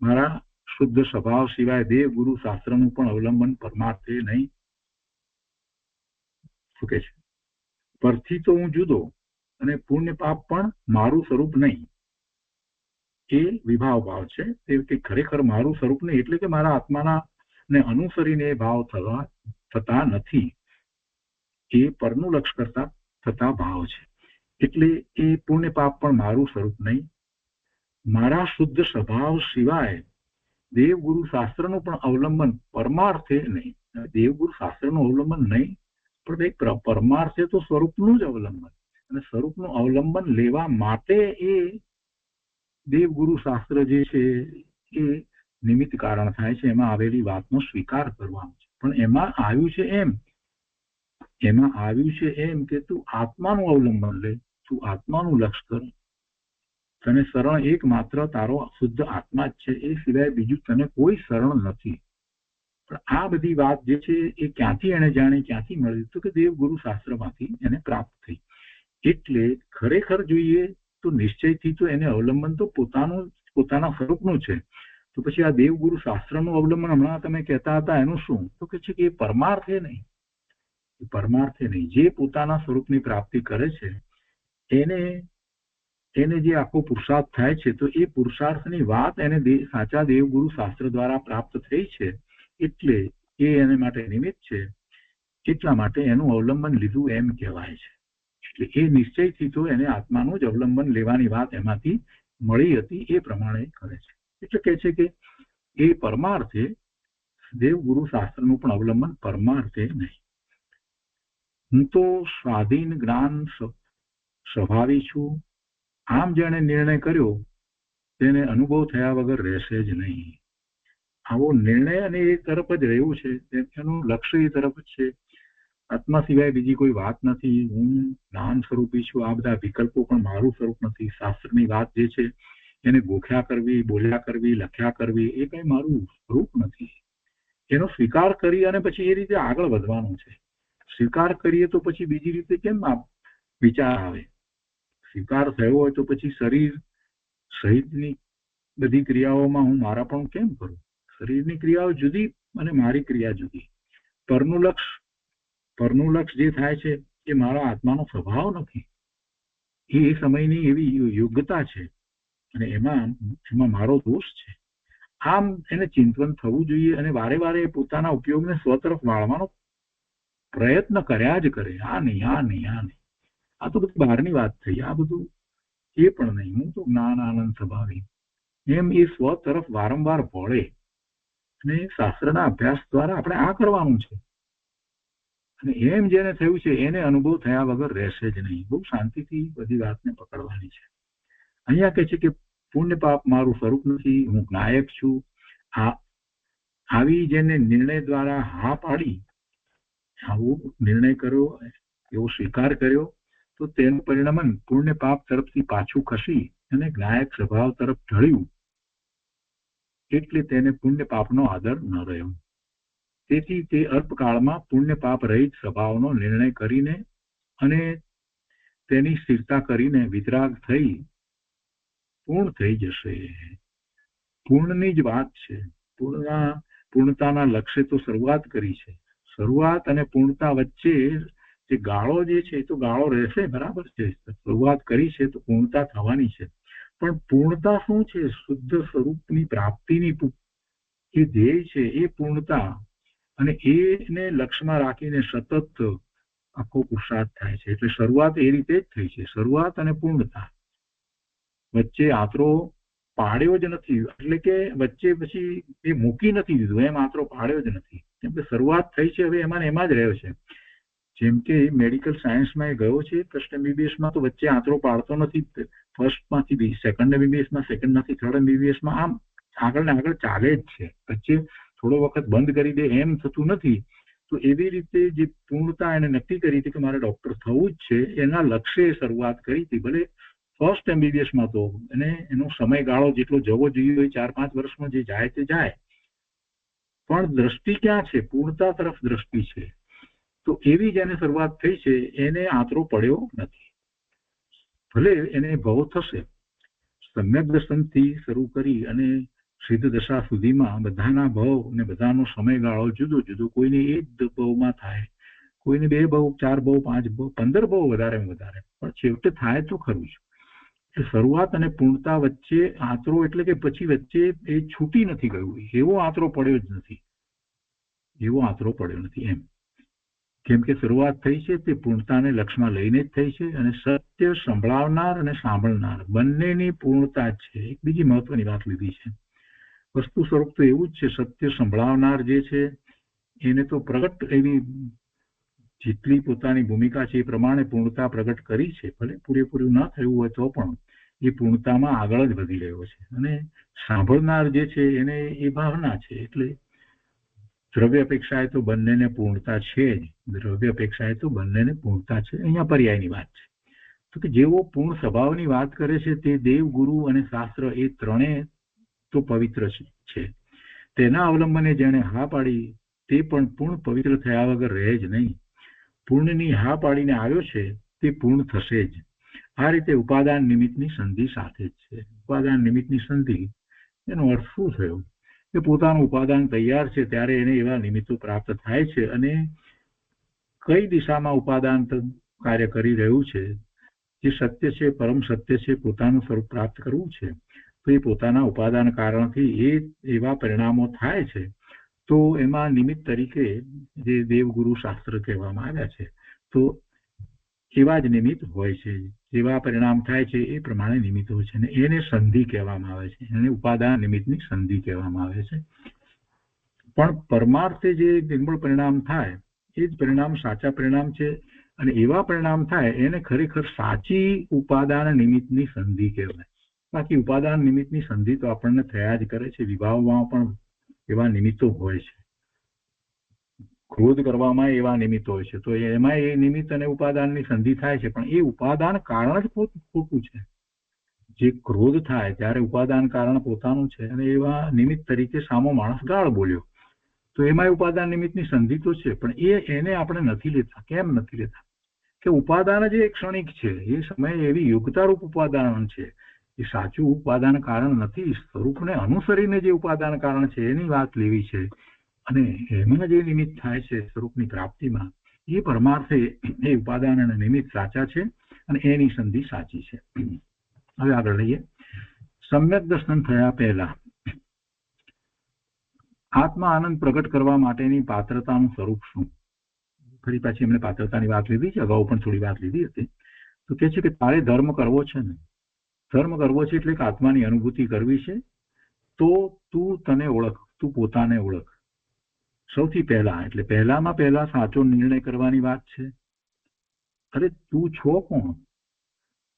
B: મારા શુદ્ધ સ્વભાવ સિવાય દેવ ગુરુ શાસ્ત્રનું પણ અવલંબન પરમાર્થે નહીં. શું કે છે? પરથી તો હું જુદો અને પુણ્ય પાપ પણ મારું સ્વરૂપ નહીં. એ વિભાવ ભાવ છે. તે ખરેખર મારું સ્વરૂપ નહીં, એટલે કે મારા આત્માના ને અનુસરીને એ ભાવ થતા નથી. એ પરનું લક્ષ્ય કરતા થતા ભાવ છે. એટલે એ પુણ્ય પાપ પણ મારું સ્વરૂપ નહીં. મારા શુદ્ધ સ્વભાવ સિવાય દેવગુરુ શાસ્ત્રનું પણ અવલંબન પરમાર્થે નહીં. દેવગુરુ શાસ્ત્રનું અવલંબન નહીં, પણ પરમાર્થે તો સ્વરૂપનું જ અવલંબન, અને સ્વરૂપનું અવલંબન લેવા માટે એ દેવગુરુ શાસ્ત્ર જે છે એ નિમિત્ત કારણ થાય છે. એમાં આવેલી વાતનો સ્વીકાર કરવાનો છે. પણ એમાં આવ્યું છે એમ કે તું આત્માનું અવલંબન લે, તું આત્માનું લક્ષ કર. તને શરણ એકમાત્ર તારો શુદ્ધ આત્મા જ છે, એ સિવાય બીજું તને કોઈ શરણ નથી. પણ આ બધી વાત જે છે એ ક્યાંથી એને જાણી, ક્યાંથી મળી? તો કે દેવગુરુ શાસ્ત્રમાંથી એને પ્રાપ્ત થઈ. એટલે ખરેખર જોઈએ તો નિશ્ચયથી તો એને અવલંબન તો પોતાના સ્વરૂપનું છે. તો પછી આ દેવગુરુ શાસ્ત્રનું અવલંબન હમણાં તમે કહેતા હતા એનું શું? તો કે છે કે એ પરમાર્થે નહીં. જે પોતાના સ્વરૂપની પ્રાપ્તિ કરે છે એને જે આખો પુરુષાર્થ થાય છે, તો એ પુરુષાર્થની વાત એને સાચા દેવગુરુ શાસ્ત્ર દ્વારા પ્રાપ્ત થઈ છે. એટલે એ એને માટે નિમિત્ત છે. એટલા માટે એનું અવલંબન લીધું એમ કહેવાય છે. એટલે એ નિશ્ચયથી તો એને આત્માનું જ અવલંબન લેવાની વાત એમાંથી મળી હતી, એ પ્રમાણે કરે છે. એટલે કહે છે કે એ પરમાર્થે, દેવગુરુ શાસ્ત્રનું પણ અવલંબન પરમાર્થે નહીં. હું તો સ્વાધીન જ્ઞાન સ્વભાવી છું, આમ જેણે નિર્ણય કર્યો તેને અનુભવ થયા વગર રહેશે જ નહીં. આવો નિર્ણય અને એ તરફ જ રહ્યું છે, એનું લક્ષ્ય એ તરફ જ છે. આત્મા સિવાય બીજી કોઈ વાત નથી. હું જ્ઞાન સ્વરૂપી છું. આ બધા વિકલ્પો પણ મારું સ્વરૂપ નથી. શાસ્ત્રની વાત જે છે એને ગોખ્યા કરવી, બોલ્યા કરવી, લખ્યા કરવી, એ કઈ મારું સ્વરૂપ નથી. એનો સ્વીકાર કરી અને પછી એ રીતે આગળ વધવાનું છે. સ્વીકાર કરીએ તો પછી બીજી રીતે કેમ વિચાર આવે? સ્વીકાર થયો હોય તો પછી શરીર સહિતની બધી ક્રિયાઓમાં હું મારા પણ કેમ કરું? શરીરની ક્રિયાઓ જુદી અને મારી ક્રિયા જુદી. પરનું લક્ષ જે થાય છે એ મારા આત્માનો સ્વભાવ નથી. એ સમયની એવી યોગ્યતા છે અને એમાં મારો દોષ છે. આમ એને ચિંતન થવું જોઈએ અને વારે વારે પોતાના ઉપયોગને સ્વ તરફ વાળવાનો પ્રયત્ન કર્યા જ કરે. આ નહીં. આ તો બધી બહારની વાત થઈ. આ બધું એ પણ નહીં. હું તો જ્ઞાન આનંદ સ્વભાવી એમ એ સ્વ તરફ વારંવાર વળે. અને શાસ્ત્રના અભ્યાસ દ્વારા આપણે આ કરવાનું છે. અને એમ જેને થયું છે એને અનુભવ થયા વગર રહેશે જ નહીં. બહુ શાંતિથી બધી વાતને પકડવાની છે. અહીંયા કહે છે કે પુણ્ય પાપ મારું સ્વરૂપ નથી, હું નાયક છું. આવી જેને નિર્ણય દ્વારા હા પાડી, આવો નિર્ણય કર્યો, એવો સ્વીકાર કર્યો, તો તેનું પરિણામ પુણ્ય પાપ તરફથી પાછું ખસી અને જ્ઞાયક સ્વભાવ તરફ ઢળ્યું. એટલે તેને પુણ્ય પાપનો આદર ન રહ્યો. તેથી તે અલ્પકાળમાં પુણ્ય પાપ રહિત સ્વભાવનો નિર્ણય કરીને અને તેની સ્થિરતા કરીને વિતરાગ થઈ પૂર્ણ થઈ જશે. પૂર્ણની જ વાત છે. પૂર્ણતાના લક્ષ્ય તો શરૂઆત કરી છે. શરૂઆત અને પૂર્ણતા વચ્ચે જે ગાળો જે છે તો ગાળો રહેશે, બરાબર છે. શરૂઆત કરી છે તો પૂર્ણતા થવાની છે. પણ પૂર્ણતા શું છે? શુદ્ધ સ્વરૂપની પ્રાપ્તિની જે ધ્યેય છે એ પૂર્ણતા, અને એને લક્ષ્યમાં રાખીને સતત આખો પુરુષાર્થ થાય છે. એટલે શરૂઆત એ રીતે જ થઈ છે. શરૂઆત અને પૂર્ણતા વચ્ચે આંતરો પાડ્યો જ નથી. એટલે કે વચ્ચે પછી એ મૂકી નથી દીધું, એમ આંતરો પાડ્યો જ નથી. કેમ કે શરૂઆત થઈ છે, હવે એમાં જ રહ્યો છે. જેમ કે મેડિકલ સાયન્સમાં એ ગયો છે, ફર્સ્ટ MBBS તો વચ્ચે આંતરો પાડતો નથી. ફર્સ્ટમાંથી સેકન્ડ MBBS, સેકન્ડમાંથી થર્ડ MBBS, આમ આગળ ને આગળ ચાલે જ છે. વચ્ચે થોડો વખત બંધ કરી દે એમ થતું નથી. તો એવી રીતે જે પૂર્ણતા એને નક્કી કરી હતી કે મારે ડોક્ટર થવું જ છે, એના લક્ષ્યે શરૂઆત કરી હતી. ભલે ફર્સ્ટ MBBS તો એનો સમયગાળો જેટલો જવો જોઈએ 4-5 વર્ષમાં જે જાય તે જાય, પણ દ્રષ્ટિ ક્યાં છે? પૂર્ણતા તરફ દ્રષ્ટિ છે. તો એવી જેને શરૂઆત થઈ છે એને આંતરો પડ્યો નથી. ભલે એને ભવ થશે. સમ્યક દર્શનથી શરૂ કરી અને સિદ્ધ દશા સુધીમાં બધાના ભવ અને બધાનો સમયગાળો જુદો જુદો. કોઈને 1 ભવમાં થાય, કોઈને 2 ભવ, 4 ભવ, 5 ભવ, 15 ભવ વધારે, પણ છેવટે થાય તો ખરું જ. શરૂઆત અને પૂર્ણતા વચ્ચે આંતરો, એટલે કે પછી વચ્ચે એ છૂટી નથી ગયું, એવો આંતરો પડ્યો જ નથી. એવો આંતરો પડ્યો નથી એમ. કેમ કે શરૂઆત થઈ છે તે પૂર્ણતાને લક્ષમાં લઈને જ થઈ છે, અને સત્ય સંભળાવનાર અને સાંભળનાર બંનેની પૂર્ણતા છે. એક બીજી મહત્વની વાત લીધી છે. વસ્તુ સ્વરૂપ તો એવું જ છે. સત્ય સંભળાવનાર જે છે એને તો પ્રગટ એવી જેટલી પોતાની ભૂમિકા છે એ પ્રમાણે પૂર્ણતા પ્રગટ કરી છે. ભલે પૂરેપૂરું ન થયું હોય તો પણ એ પૂર્ણતામાં આગળ જ વધી રહ્યો છે. અને સાંભળનાર જે છે એને એ ભાવના છે. એટલે દ્રવ્ય અપેક્ષાએ તો બંનેને પૂર્ણતા છે જ. દ્રવ્ય અપેક્ષાએ તો બંનેને પૂર્ણતા છે. અહીંયા પર્યાયની વાત છે. તો કે જેવો પૂર્ણ સ્વભાવની વાત કરે છે તે દેવ, ગુરુ અને શાસ્ત્ર એ ત્રણેય તો પવિત્ર છે. તેના અવલંબને જેણે હા પાડી તે પણ પૂર્ણ પવિત્ર થયા વગર રહે જ નહીં. પૂર્ણની હા પાડીને આવ્યો છે તે પૂર્ણ થશે જ. આ રીતે ઉપાદાન નિમિત્તની સંધિ સાથે જ છે. ઉપાદાન નિમિત્તની સંધિ એનો અર્થ શું થયો કે પોતાનું ઉપાદાન તૈયાર છે ત્યારે એને એવા નિમિત્તો પ્રાપ્ત થાય છે. અને કઈ દિશામાં ઉપાદાન કાર્ય કરી રહ્યું છે, જે સત્ય છે, પરમ સત્ય છે, પોતાનું સ્વરૂપ પ્રાપ્ત કરવું છે, તો એ પોતાના ઉપાદાન કારણથી એ એવા પરિણામો થાય છે. તો એમાં નિમિત્ત તરીકે જે દેવગુરુ શાસ્ત્ર કહેવામાં આવ્યા છે, તો એવા જ નિમિત્ત હોય છે. જેવા પરિણામ થાય છે એ પ્રમાણે નિમિત્ત હોય છે, અને એને સંધિ કહેવામાં આવે છે. એને ઉપાદાન નિમિત્તની સંધિ કહેવામાં આવે છે. પણ પરમાર્થે જે નિર્મળ પરિણામ થાય એ જ પરિણામ સાચા પરિણામ છે. અને એવા પરિણામ થાય એને ખરેખર સાચી ઉપાદાન નિમિત્તની સંધિ કહેવાય. બાકી ઉપાદાન નિમિત્તની સંધિ તો આપણને થયા જ કરે છે. વિવાહમાં પણ એવા નિમિત્તો હોય છે, ક્રોધ કરવામાં એવા નિમિત્તો હોય છે, તો એમાં એ નિમિત્ત અને ઉપાદાનની સંધિ થાય છે. પણ એ ઉપાદાન કારણ જ ખોટું છે. જે ક્રોધ થાય ત્યારે ઉપાદાન કારણ પોતાનું છે, અને એવા નિમિત્ત તરીકે સામો માણસ ગાળ બોલ્યો તો એમાં ઉપાદાન નિમિત્તની સંધિ તો છે, પણ એને આપણે નથી લેતા. કેમ નથી લેતા? કે ઉપાદાન જ એક ક્ષણિક છે. એ સમયે એવી યોગ્યતારૂપ ઉપાદાન છે. એ સાચું ઉપાદાન કારણ નથી. સ્વરૂપને અનુસરીને જે ઉપાદાન કારણ છે એની વાત લેવી છે. અને એમાં જે નિમિત્ત થાય છે સ્વરૂપની પ્રાપ્તિમાં, એ પરમાર્થે એ ઉપાદાન અને નિમિત્ત સાચા છે, અને એની સંધિ સાચી છે. હવે આગળ લઈએ. સમ્યક દર્શન થયા પહેલા આત્મા આનંદ પ્રગટ કરવા માટેની પાત્રતાનું સ્વરૂપ શું? ફરી પાછી એમણે પાત્રતાની વાત લીધી છે, અગાઉ પણ થોડી વાત લીધી હતી. તો કે છે કે તારે ધર્મ કરવો છે ને, ધર્મ કરવો છે એટલે કે આત્માની અનુભૂતિ કરવી છે, તો તું તને ઓળખ, તું પોતાને ઓળખ. સૌથી પહેલા એટલે પહેલામાં પહેલા સાચો નિર્ણય કરવાની વાત છે. અરે તું છો કોણ?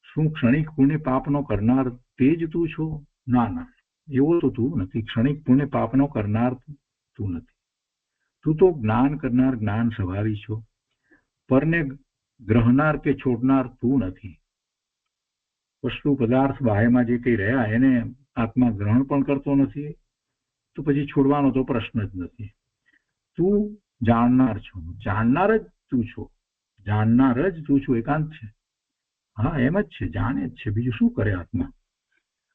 B: શું ક્ષણિક પુણ્ય પાપનો કરનાર તે જ તું છો? ના, એવો તો તું નથી. ક્ષણિક પુણ્ય પાપનો કરનાર તું નથી. તું તો જ્ઞાન કરનાર, જ્ઞાન સ્વભાવી છો. પરને ગ્રહનાર કે છોડનાર તું નથી. વસ્તુ પદાર્થ બાહ્યમાં જે કંઈ રહ્યા એને આત્મા ગ્રહણ પણ કરતો નથી, તો પછી છોડવાનો તો પ્રશ્ન જ નથી. તું જાણનાર છો, જાણનાર જ તું છો, જાણનાર જ તું છું. એકાંત છે. હા, એમ જ છે, જાણે જ છે. બીજું શું કરે આત્મા?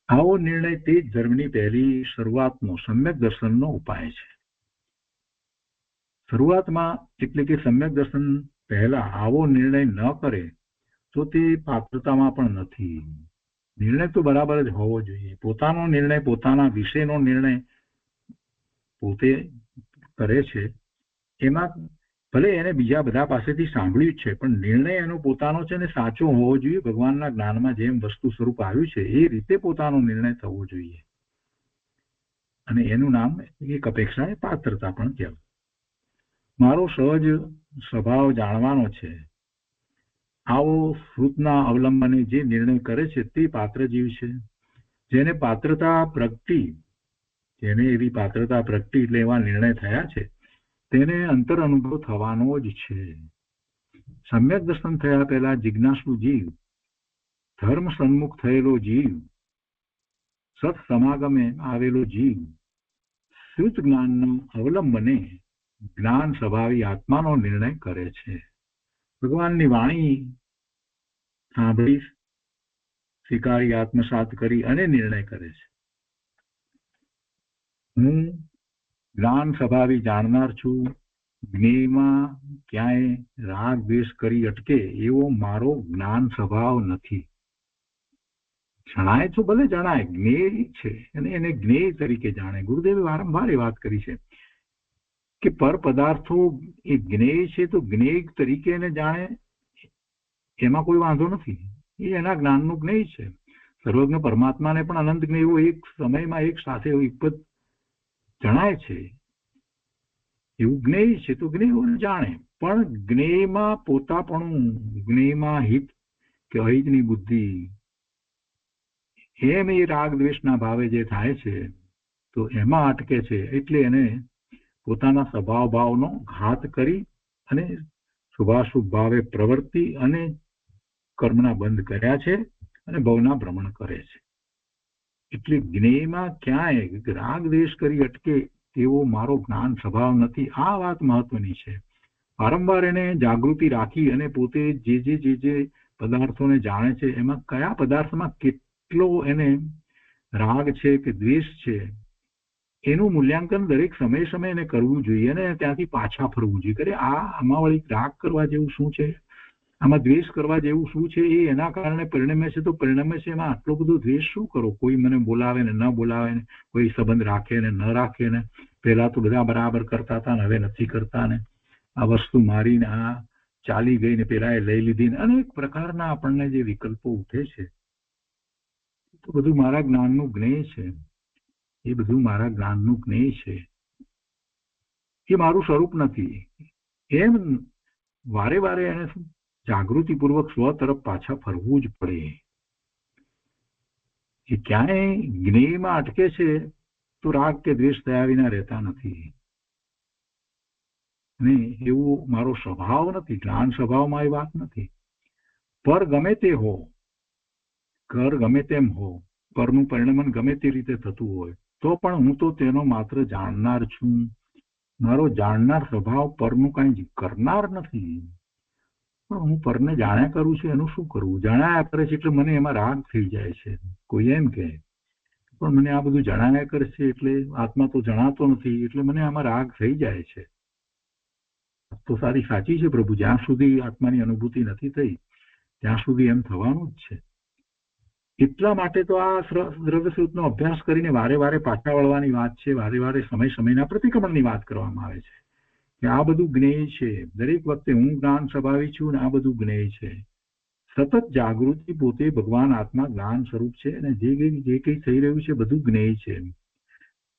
B: આવો નિર્ણય તે જ ધર્મની પહેલી શરૂઆતનો સમ્યક દર્શનનો ઉપાય છે. શરૂઆતમાં એટલે કે સમ્યક દર્શન પહેલા આવો નિર્ણય ન કરે તો તે પાત્રતામાં પણ નથી. નિર્ણય તો બરાબર જ હોવો જોઈએ. પોતાનો નિર્ણય, પોતાના વિશેનો નિર્ણય પોતે કરે છે. એમાં ભલે એને બીજા બધા પાસેથી સાંભળ્યું છે, પણ નિર્ણય એનો પોતાનો છે ને સાચો હોવો જોઈએ. ભગવાનના જ્ઞાનમાં જેમ વસ્તુ સ્વરૂપ આવ્યું છે એ રીતે પોતાનો નિર્ણય થવો જોઈએ. અને એનું નામ એક અપેક્ષા એ પાત્રતા પણ કહેવાય. મારો સહજ સ્વભાવ જાણવાનો છે, આવો શ્રુતના અવલંબને જે નિર્ણય કરે છે તે પાત્ર જીવ છે. જેને પાત્રતા પ્રગટી, જેને એવી પાત્રતા પ્રગટી એટલે એવા નિર્ણય થયા છે, તેને અંતર અનુભવ થવાનો જ છે. સમ્યક દર્શન થયા પહેલા જિજ્ઞાસુ જીવ, ધર્મ સન્મુખ થયેલો જીવ, સત સમાગમે આવેલો જીવ, શુદ્ધ જ્ઞાનના અવલંબને જ્ઞાન સ્વભાવી આત્માનો નિર્ણય કરે છે. ભગવાનની વાણી સાંભળી, સ્વીકારી, આત્મસાત કરી અને નિર્ણય કરે છે. હું જ્ઞાન સ્વભાવી જાણનાર છું. જ્ઞેયમાં ક્યાંય રાગ દ્વેષ કરી અટકે એવો મારો જ્ઞાન સ્વભાવ નથી. જણાય તો ભલે જણાય, જ્ઞેય છે અને એને જ્ઞેય તરીકે જાણે. ગુરુદેવે વારંવાર એ વાત કરી છે કે પર પદાર્થો એ જ્ઞેય છે તો જ્ઞેય તરીકે એને જાણે, એમાં કોઈ વાંધો નથી, એ એના જ્ઞાનનું જ્ઞેય છે. સર્વજ્ઞ પરમાત્માને પણ અનંત જ્ઞેયો એક સમયમાં એક સાથે વિપત જણાય છે, એવું જ્ઞેય છે તો જ્ઞેયોને જાણે. પણ જ્ઞેયમાં પોતાપણું, જ્ઞેયમાં હિત કે અહિતની બુદ્ધિ, એમ એ રાગ દ્વેષના ભાવે જે થાય છે તો એમાં અટકે છે. એટલે એને પોતાના સ્વભાવ ભાવનો ઘાત કરી અને શુભાશુભ ભાવે પ્રવૃત્તિ અને કર્મના બંધ કર્યા છે અને ભવના ભ્રમણ કરે છે. એટલે જ્ઞેયમાં ક્યાંય રાગ દ્વેષ કરી અટકે તેવો મારો જ્ઞાન સ્વભાવ નથી. આ વાત મહત્વની છે. વારંવાર એને જાગૃતિ રાખી અને પોતે જે પદાર્થોને જાણે છે એમાં કયા પદાર્થમાં કેટલો એને રાગ છે કે દ્વેષ છે એનું મૂલ્યાંકન દરેક સમયે એને કરવું જોઈએ અને ત્યાંથી પાછા ફરવું જોઈએ. કે આમાં વળી રાગ કરવા જેવું શું છે, આમાં દ્વેષ કરવા જેવું શું છે, એ એના કારણે પરિણમે છે તો પરિણમે છે એમાં આટલો બધો દ્વેષ શું કરો? કોઈ મને બોલાવે ને ન બોલાવે ને, કોઈ સંબંધ રાખે ને ન રાખે ને, પેલા તો બધા બરાબર કરતા હતા ને હવે નથી કરતા ને, આ વસ્તુ મારીને આ ચાલી ગઈ ને પેલા એ લઈ લીધી ને, અનેક પ્રકારના આપણને જે વિકલ્પો ઉઠે છે તો બધું મારા જ્ઞાનનું જ્ઞેય છે. એ બધું મારા જ્ઞાનનું જ્ઞેય છે, એ મારું સ્વરૂપ નથી. એમ વારે વારે એને જાગૃતિપૂર્વક સ્વ તરફ પાછા ફરવું જ પડે. એ ક્યાંય જ્ઞેયમાં અટકે છે તો રાગ કે દ્વેષ થયા વિના રહેતા નથી. અને એવો મારો સ્વભાવ નથી, જ્ઞાન સ્વભાવમાં એ વાત નથી. પર ગમે તે હો, ઘર ગમે તેમ હો, પરનું પરિણમન ગમે તે રીતે થતું હોય તો પણ હું તો તેનો માત્ર જાણનાર છું. મારો જાણનાર સ્વભાવ પરનું કઈ કરનાર નથી. પણ હું પરને જાણ્યા કરું છું, એનું શું કરવું? જણાયા કરે છે એટલે મને એમાં રાગ થઈ જાય છે. કોઈ એમ કે પણ મને આ બધું જણાયા કરે છે એટલે આત્મા તો જણાતો નથી એટલે મને આમાં રાગ થઈ જાય છે. તો સારી સાચી છે પ્રભુ, જ્યાં સુધી આત્માની અનુભૂતિ નથી થઈ ત્યાં સુધી એમ થવાનું જ છે. એટલા માટે તો આ દ્રવ્યસૂત્રનો અભ્યાસ કરીને વારે વારે પાછા વળવાની વાત છે, વારે વારે સમયના પ્રતિક્રમણની વાત કરવામાં આવે છે કે આ બધું જ્ઞેય છે. દરેક વખતે હું જ્ઞાન સ્વભાવી છું ને આ બધું જ્ઞેય છે. સતત જાગૃતિ પોતે ભગવાન આત્મા જ્ઞાન સ્વરૂપ છે અને જે કંઈ થઈ રહ્યું છે બધું જ્ઞેય છે.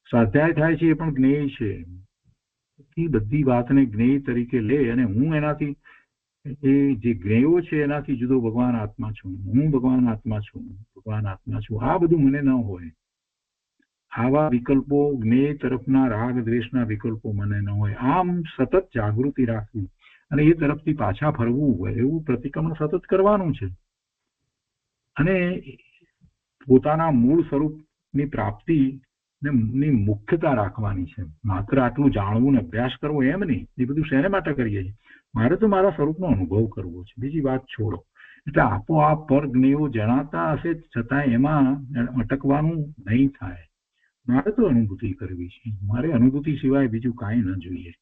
B: સ્વાધ્યાય થાય છે એ પણ જ્ઞેય છે. બધી વાતને જ્ઞેય તરીકે લે અને હું એનાથી, એ જે જ્ઞેયો છે એનાથી જુદો ભગવાન આત્મા છું, હું ભગવાન આત્મા છું, ભગવાન આત્મા છું, આ બધું મને ન હોય. આવા વિકલ્પો, જ્ઞેય તરફના રાગ દ્વેષના વિકલ્પો મને ન હોય. આમ સતત જાગૃતિ રાખવી અને એ તરફથી પાછા ફરવું હોય એવું પ્રતિક્રમણ સતત કરવાનું છે. અને પોતાના મૂળ સ્વરૂપની પ્રાપ્તિ ની મુખ્યતા રાખવાની છે. માત્ર આટલું જાણવું ને અભ્યાસ કરવો એમ નહીં. એ બધું શેને માટે કરીએ છીએ? મારે તો મારા સ્વરૂપનો અનુભવ કરવો છે, બીજી વાત છોડો. એટલે આપોઆપ પર જ્ઞેયો જણાતા હશે છતાં એમાં અટકવાનું નહીં થાય. મારે તો અનુભૂતિ કરવી છે. મારે અનુભૂતિ સિવાય બીજું કાંઈ ન જોઈએ.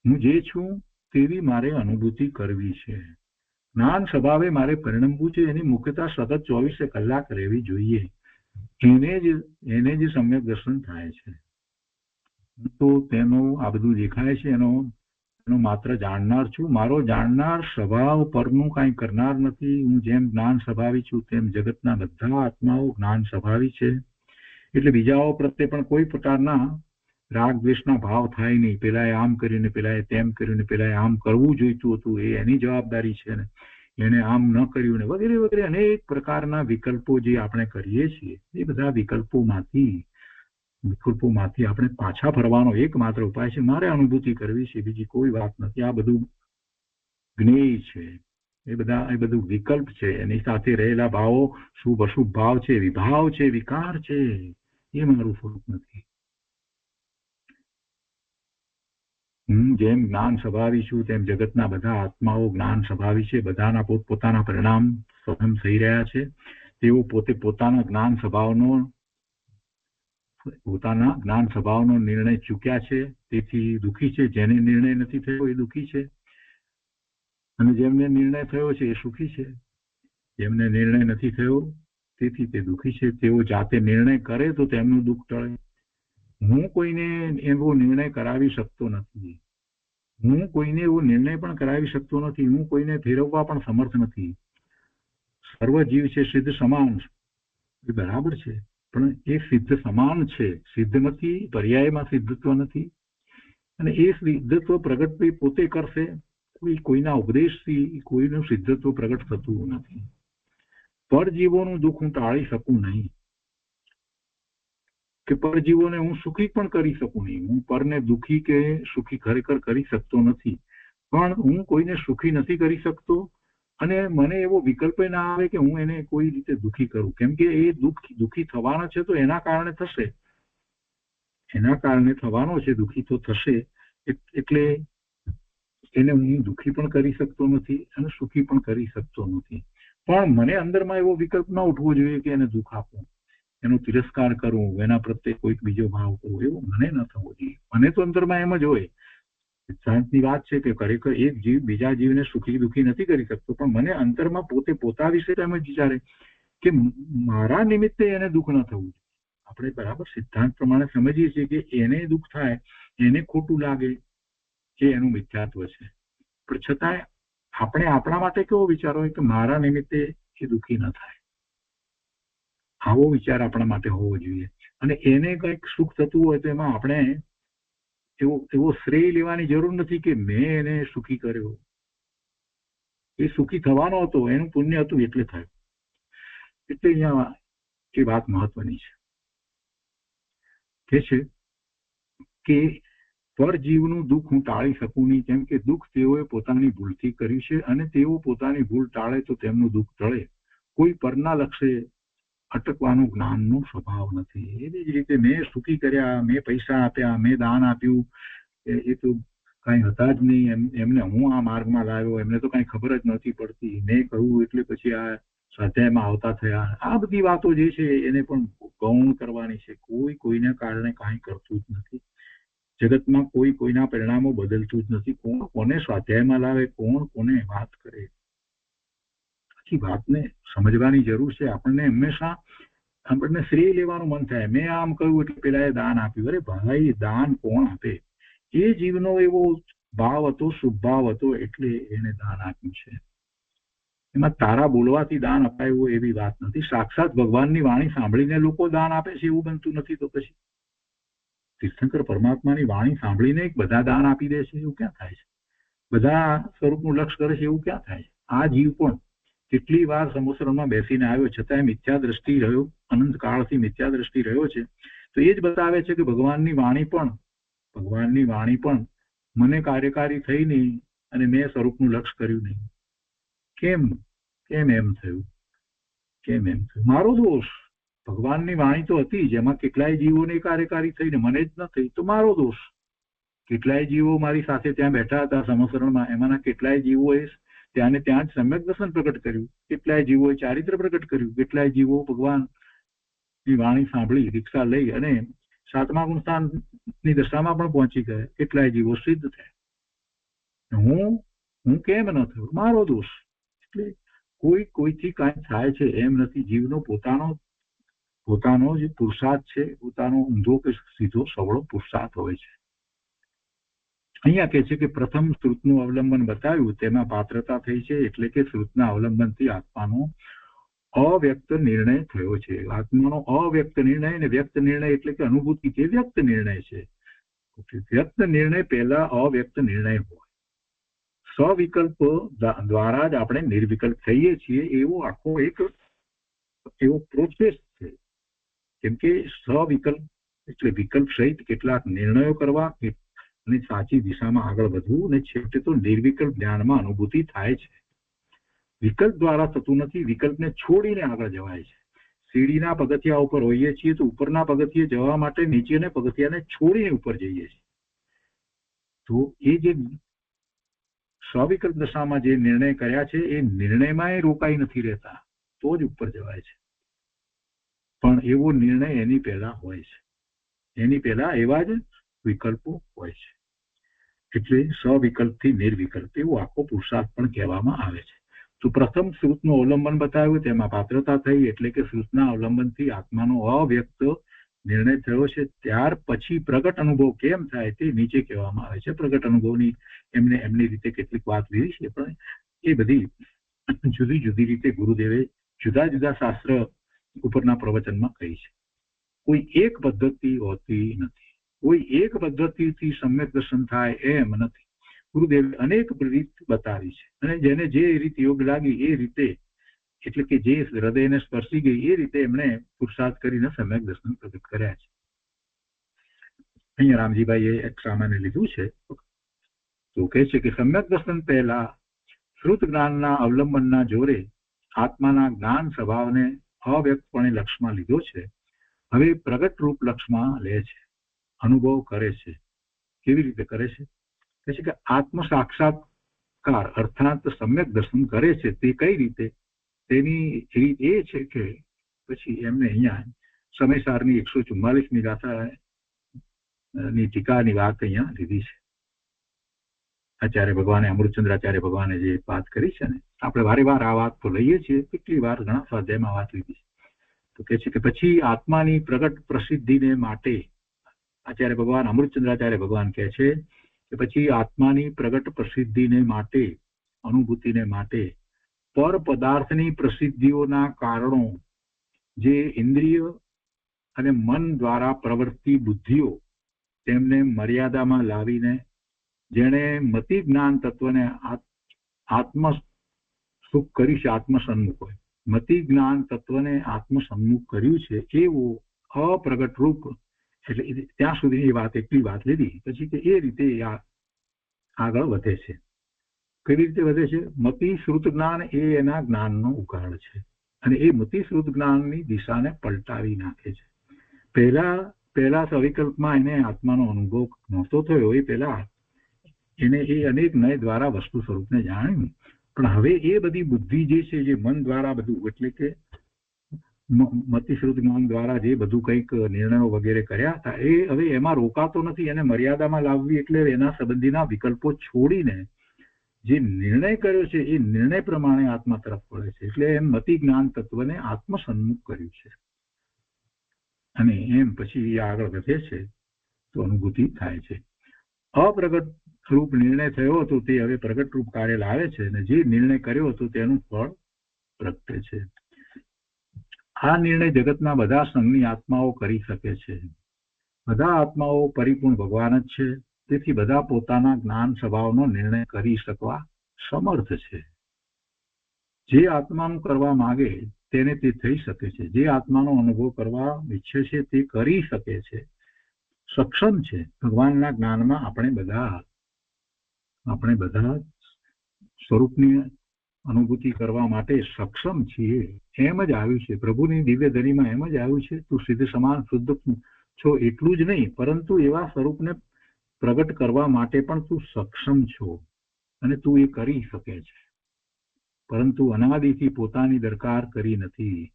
B: હું જે છું તેવી મારે અનુભૂતિ કરવી છે. જ્ઞાન સ્વભાવે મારે પરિણમવું છે. એની મુખ્યતા સતત 24 કલાક રહેવી જોઈએ. એને જ સમ્યક દર્શન થાય છે. તો તેનો આ બધું દેખાય છે એનો માત્ર જાણનાર છું. મારો જાણનાર સ્વભાવ પરનું કાંઈ કરનાર નથી. હું જેમ જ્ઞાન સ્વભાવી છું તેમ જગતના બધા આત્માઓ જ્ઞાન સ્વભાવી છે. એટલે બીજાઓ પ્રત્યે પણ કોઈ પ્રકારના રાગ દ્વેષના ભાવ થાય નહીં. પેલાએ આમ કર્યું ને પેલાએ તેમ કર્યું ને પેલાએ આમ કરવું જોઈતું હતું, એ એની જવાબદારી છે ને એને આમ ન કર્યું ને વગેરે વગેરે અનેક પ્રકારના વિકલ્પો જે આપણે કરીએ છીએ એ બધા વિકલ્પોમાંથી આપણે પાછા ફરવાનો એકમાત્ર ઉપાય છે. મારે અનુભૂતિ કરવી છે, બીજી કોઈ વાત નથી. આ બધું જ્ઞેય છે, એ બધું વિકલ્પ છે. એની સાથે રહેલા ભાવો શુભ અશુભ ભાવ છે, વિભાવ છે, વિકાર છે, એ મારું સ્વરૂપ નથી. હું જેમ જ્ઞાન સ્વભાવી છું તેમ જગતના બધા આત્માઓ જ્ઞાન સ્વભાવી છે. બધાના પોતપોતાના પરિણામ સ્વયં થઈ રહ્યા છે. તેઓ પોતે પોતાના જ્ઞાન સ્વભાવનો નિર્ણય ચૂક્યા છે, તેથી દુઃખી છે. જેને નિર્ણય નથી થયો એ દુઃખી છે અને જેમને નિર્ણય થયો છે એ સુખી છે. જેમને નિર્ણય નથી થયો તેથી તે દુઃખી છે. તેઓ જાતે નિર્ણય કરે તો તેમનું દુઃખ ટળે, હું કોઈને એવો નિર્ણય કરાવી શકતો નથી. હું કોઈને એવો નિર્ણય પણ કરાવી શકતો નથી. હું કોઈને ફેરવવા પણ સમર્થ નથી. સર્વ જીવ છે સિદ્ધ સમાન, એ બરાબર છે, પણ એ સિદ્ધ સમાન છે. સિદ્ધ નથી, પર્યાયમાં સિદ્ધત્વ નથી. અને એ સિદ્ધત્વ પ્રગટ પોતે કરશે. કોઈના ઉપદેશથી કોઈનું સિદ્ધત્વ પ્રગટ થતું નથી. પરજીવોનું દુઃખ હું ટાળી શકું નહીં, કે પરજીવોને હું સુખી પણ કરી શકું નહીં. હું પરને દુઃખી કે સુખી ખરેખર કરી શકતો નથી, પણ હું કોઈને સુખી નથી કરી શકતો. અને મને એવો વિકલ્પ ના આવે કે હું એને કોઈ રીતે દુઃખી કરું, કેમ કે એ દુઃખી થવાનો છે તો એના કારણે થશે, એના કારણે થવાનો છે, દુઃખી તો થશે. એટલે એને હું દુઃખી પણ કરી શકતો નથી અને સુખી પણ કરી શકતો નથી. પણ મને અંદરમાં એવો વિકલ્પ ના ઉઠવો જોઈએ કે એને દુઃખ આપવું, એનો તિરસ્કાર કરવો, એના પ્રત્યે કોઈક બીજો ભાવ કરવો, એવું મને ન થવો જોઈએ. મને તો અંદરમાં એમ જ હોય. સિદ્ધાંતની વાત છે કે ખરેખર એક જીવ બીજા જીવને સુખી દુઃખી નથી કરી શકતો, પણ મને અંતરમાં પોતા વિશે એમ જ વિચારે કે મારા નિમિત્તે એને દુઃખ ન થવું જોઈએ. આપણે બરાબર સિદ્ધાંત પ્રમાણે સમજીએ છીએ કે એને દુઃખ થાય, એને ખોટું લાગે, એ એનું મિથ્યાત્વ છે. પણ છતાંય આપણે આપણા માટે કેવો વિચાર હોય કે મારા નિમિત્તે એ દુઃખી ન થાય, આવો વિચાર આપણા માટે હોવો જોઈએ. અને એને કંઈક સુખ થતું હોય તો એમાં આપણે એવો શ્રેય લેવાની જરૂર નથી કે મેં એને સુખી કર્યો. એ સુખી થવાનો હતો, એનું પુણ્ય હતું એટલે થયું. એટલે અહીંયા એ વાત મહત્વની છે કે પરજીવનું દુઃખ હું ટાળી શકું નહીં, કેમ કે દુઃખ તેઓએ પોતાની ભૂલથી કર્યું છે, અને તેઓ પોતાની ભૂલ ટાળે તો તેમનું દુઃખ ટળે. કોઈ પરના લક્ષ્ય અટકવાનો જ્ઞાનનો સ્વભાવ નથી. એવી જ રીતે મેં સુખી કર્યા, મેં પૈસા આપ્યા, મેં દાન આપ્યું, એ તો કઈ હતા જ નહીં. એમને હું આ માર્ગમાં લાવ્યો, એમને તો કઈ ખબર જ નથી પડતી. મેં કહ્યું એટલે પછી આ સ્વાધ્યાયમાં આવતા થયા. આ બધી વાતો જે છે એને પણ ગૌણ કરવાની છે. કોઈ કોઈને કારણે કાંઈ કરતું જ નથી. જગતમાં કોઈ કોઈના પરિણામો બદલતું જ નથી. કોણ કોને સ્વાધ્યાયમાં લાવે, કોણ કોને વાત કરે, આખી વાતને સમજવાની જરૂર છે. આપણને શ્રેય લેવાનું મન થાય. મેં આમ કહ્યું એટલે પેલા એ દાન આપ્યું. અરે ભાઈ, દાન કોણ આપે? એ જીવનો એવો ભાવ હતો, શુભ ભાવ હતો, એટલે એને દાન આપ્યું છે. એમાં તારા બોલવાથી દાન અપાયું એવી વાત નથી. સાક્ષાત ભગવાનની વાણી સાંભળીને લોકો દાન આપે છે એવું બનતું નથી. તો પછી તીર્થંકર પરમાત્માની વાણી સાંભળીને બધા દાન આપી દે છે એવું ક્યાં થાય છે? બધા સ્વરૂપનું લક્ષ્ય કરે છે એવું ક્યાં થાય છે? આ જીવ પણ કેટલી વાર સમુદ્રમાં બેસીને આવ્યો, છતાં મિથ્યા દ્રષ્ટિ રહ્યો, અનંત કાળથી મિથ્યા દ્રષ્ટિ રહ્યો છે. તો એ જ બતાવે છે કે ભગવાનની વાણી પણ મને કાર્યકારી થઈ નહીં, અને મેં સ્વરૂપનું લક્ષ્ય કર્યું નહીં. કેમ એમ થયું? મારો દોષ. ભગવાનની વાણી તો હતી, જેમાં કેટલાય જીવોને કાર્યકારી થઈને મને જ ન થઈ, તો મારો દોષ. કેટલાય જીવો મારી સાથે ત્યાં બેઠા હતા સમસરણમાં, એમાંના કેટલાય જીવોએ ત્યાં જ સમ્યક દર્શન પ્રગટ કર્યું, કેટલાય જીવોએ ચારિત્ર પ્રગટ કર્યું, કેટલાય જીવો ભગવાનની વાણી સાંભળી દીક્ષા લઈ અને 7મા ગુણસ્થાનની દશામાં પણ પહોંચી ગયા. કેટલાય જીવો સિદ્ધ થયા. હું કેમ ન થયો? મારો દોષ. એટલે કોઈથી કાંઈ થાય છે એમ નથી. જીવનો પોતાનો જે પુરુષાર્થ છે, પોતાનો ઊંધો કે સીધો સવળો પુરુષાર્થ હોય છે. અહીંયા કહે છે કે પ્રથમ શ્રુતનું અવલંબન બતાવ્યું, તેમાં પાત્રતા થઈ છે, એટલે કે શ્રુતના અવલંબનથી આત્માનો અવ્યક્ત નિર્ણય થયો છે. આત્માનો અવ્યક્ત નિર્ણય, અને વ્યક્ત નિર્ણય એટલે કે અનુભૂતિ, તે વ્યક્ત નિર્ણય છે. વ્યક્ત નિર્ણય પહેલા અવ્યક્ત નિર્ણય હોય. સ્વવિકલ્પ દ્વારા જ આપણે નિર્વિકલ્પ થઈએ છીએ, એવો આખો એવો પ્રોસેસ છે. કેમ કે સ્વવિકલ્પ એટલે વિકલ્પ સહિત કેટલાક નિર્ણયો કરવા અને સાચી દિશામાં આગળ વધવું, અને છેવટે તો નિર્વિકલ્પ જ્ઞાનમાં અનુભૂતિ થાય છે. વિકલ્પ દ્વારા થતું નથી, વિકલ્પને છોડીને આગળ જવાય છે. સીડીના પગથિયા ઉપર હોઈએ છીએ તો ઉપરના પગથિયે જવા માટે નીચેના પગથિયાને છોડીને ઉપર જઈએ છીએ. તો એ જે સ્વવિકલ્પ દશામાં જે નિર્ણય કર્યા છે એ નિર્ણયમાં રોકાઈ નથી રહેતા, તો જ ઉપર જવાય છે. પણ એવો નિર્ણય એની પહેલા હોય છે, એની પહેલા એવા જ વિકલ્પો હોય છે. એટલે સ્વવિકલ્પથી નિર્વિકલ્પ એવો આખો પુરુષાર્થ પણ કહેવામાં આવે છે. તો પ્રથમ શ્રુતનું અવલંબન બતાવ્યું, તેમાં પાત્રતા થઈ, એટલે કે શ્રુતના અવલંબનથી આત્માનો અવ્યક્ત નિર્ણય થયો છે ત્યાર પછી પ્રગટ અનુભવ કેમ થાય તે નીચે કહેવામાં આવે છે. પ્રગટ અનુભવની એમને એમની રીતે કેટલીક વાત લીધી છે, પણ એ બધી જુદી જુદી રીતે ગુરુદેવે જુદા જુદા શાસ્ત્ર ઉપરના પ્રવચનમાં કહી છે. કોઈ એક પદ્ધતિ હોતી નથી, કોઈ એક પદ્ધતિથી સમ્યક દર્શન થાય એમ નથી. ગુરુદેવે અનેક રીત બતાવી છે અને જેને જે રીત યોગ લાગી એ રીતે, એટલે કે જે હૃદયને સ્પર્શી ગઈ એ રીતે એમણે પુરુષાર્થ કરીને સમ્યક દર્શન પ્રગટ કર્યા છે. અહીંયા રામજીભાઈએ એક સામાન્ય લીધું છે તો કહે છે કે સમ્યક દર્શન પહેલા શ્રુત જ્ઞાનના અવલંબનના જોરે આત્માના જ્ઞાન સ્વભાવને અવ્યક્તપણે લક્ષમાં લીધો છે. હવે પ્રગટ રૂપ લક્ષમાં લે છે, અનુભવ કરે છે. કેવી રીતે કરે છે? કહે છે કે આત્મ સાક્ષાત્કાર અર્થાત સમ્યક દર્શન કરે છે. તે કઈ રીતે? તેની રીત એ છે કે પછી એમને અહીંયા સમયસારની 144મી ગાથાની ટીકાની વાત અહીંયા લીધી છે. આચાર્ય ભગવાને, અમૃતચંદ્રાચાર્ય ભગવાને જે વાત કરી છે ને, આપણે વારે વાર આ વાત તો લઈએ છીએ, કેટલી વાર ઘણા સ્વાધ્યાયમાં વાત લીધી છે. તો કે છે કે પછી આત્માની પ્રગટ પ્રસિદ્ધિને માટે, આચાર્ય ભગવાન અમૃતચંદ્રાચાર્ય ભગવાન કહે છે કે પછી આત્માની પ્રગટ પ્રસિદ્ધિને માટે, અનુભૂતિને માટે પર પદાર્થની પ્રસિદ્ધિઓના કારણો જે ઇન્દ્રિય અને મન દ્વારા પ્રવર્તી બુદ્ધિઓ તેમને મર્યાદામાં લાવીને જેણે મતિ જ્ઞાન તત્વને આત્મ સુખ કર્યું છે, આત્મસન્મુખ હોય, મતિ જ્ઞાન તત્વને આત્મસન્મુખ કર્યું છે, એવો અપ્રગટ રૂપ, એટલે ત્યાં સુધી એ વાત એટલી વાત લીધી. પછી કે એ રીતે આગળ વધે છે. કેવી રીતે વધે છે? મતિ શ્રુત જ્ઞાન એ એના જ્ઞાનનો ઉકાળ છે અને એ મતિ શ્રુત જ્ઞાનની દિશાને પલટાવી નાખે છે. પહેલા સવિકલ્પમાં એને આત્માનો અનુભવ નહોતો થયો, એ પહેલા એને એ અનેક નય દ્વારા વસ્તુ સ્વરૂપને જાણ્યું, પણ હવે એ બધી બુદ્ધિ જે છે, જે મન દ્વારા બધું, એટલે કે મતિશ્રુત જ્ઞાન દ્વારા જે બધું કંઈક નિર્ણયો વગેરે કર્યા હતા, એ હવે એમાં રોકાતો નથી. એને મર્યાદામાં લાવવી એટલે એના સંબંધીના વિકલ્પો છોડીને જે નિર્ણય કર્યો છે એ નિર્ણય પ્રમાણે આત્મા તરફ વળે છે. એટલે એમ મતિ જ્ઞાન તત્વને આત્મસન્મુખ કર્યું છે અને એમ પછી આગળ વધે છે તો અનુભૂતિ થાય છે. અપ્રગટ રૂપ નિર્ણય થયો હતો તે હવે પ્રગટ રૂપ કાર્ય લાવે છે અને જે નિર્ણય કર્યો હતો તેનું ફળ પ્રગટે છે. આ નિર્ણય જગતના બધા સંઘની આત્માઓ કરી શકે છે. બધા આત્માઓ પરિપૂર્ણ ભગવાન જ છે, તેથી બધા પોતાના જ્ઞાન સ્વભાવનો નિર્ણય કરી શકવા સમર્થ છે. જે આત્માનું કરવા માંગે તેને તે થઈ શકે છે. જે આત્માનો અનુભવ કરવા ઈચ્છે છે તે કરી શકે છે, સક્ષમ છે. ભગવાનના જ્ઞાનમાં આપણે બધા સ્વરૂપની અનુભૂતિ કરવા માટે સક્ષમ છીએ. એમ જ આવ્યું છે પ્રભુની દિવ્ય ધરીમાં, એમ જ આવ્યું છે તું સિદ્ધ સમાન શુદ્ધ છો એટલું જ નહીં, પરંતુ એવા સ્વરૂપને પ્રગટ કરવા માટે પણ તું સક્ષમ છો અને તું એ કરી શકે છે, પરંતુ અનાદિથી પોતાની દરકાર કરી નથી.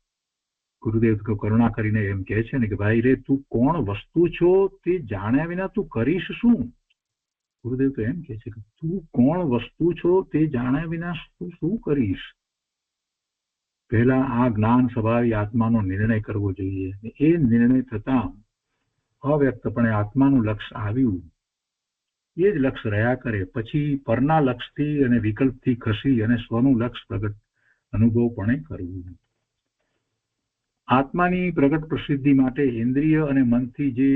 B: ગુરુદેવ કરુણા કરીને એમ કહે છે ને કે ભાઈ રે, તું કોણ વસ્તુ છો તે જાણ્યા વિના તું કરીશ શું? ગુરુદેવ તો એમ કહે છે કે તું કોણ વસ્તુ છો તે જાણ્યા વિના તું શું કરીશ? પહેલા આ જ્ઞાન સ્વભાવી આત્માનો નિર્ણય કરવો જોઈએ. એ નિર્ણય થતા અવ્યક્તપણે આત્માનું લક્ષ્ય આવ્યું, એ જ લક્ષ્ય રહ્યા કરે. પછી પરના લક્ષ્યથી અને વિકલ્પથી ખસી અને સ્વનું લક્ષ્ય પ્રગટ અનુભવ પણ કરવું. આત્માની પ્રગટ પ્રસિદ્ધિ માટે ઇન્દ્રિય અને મનથી જે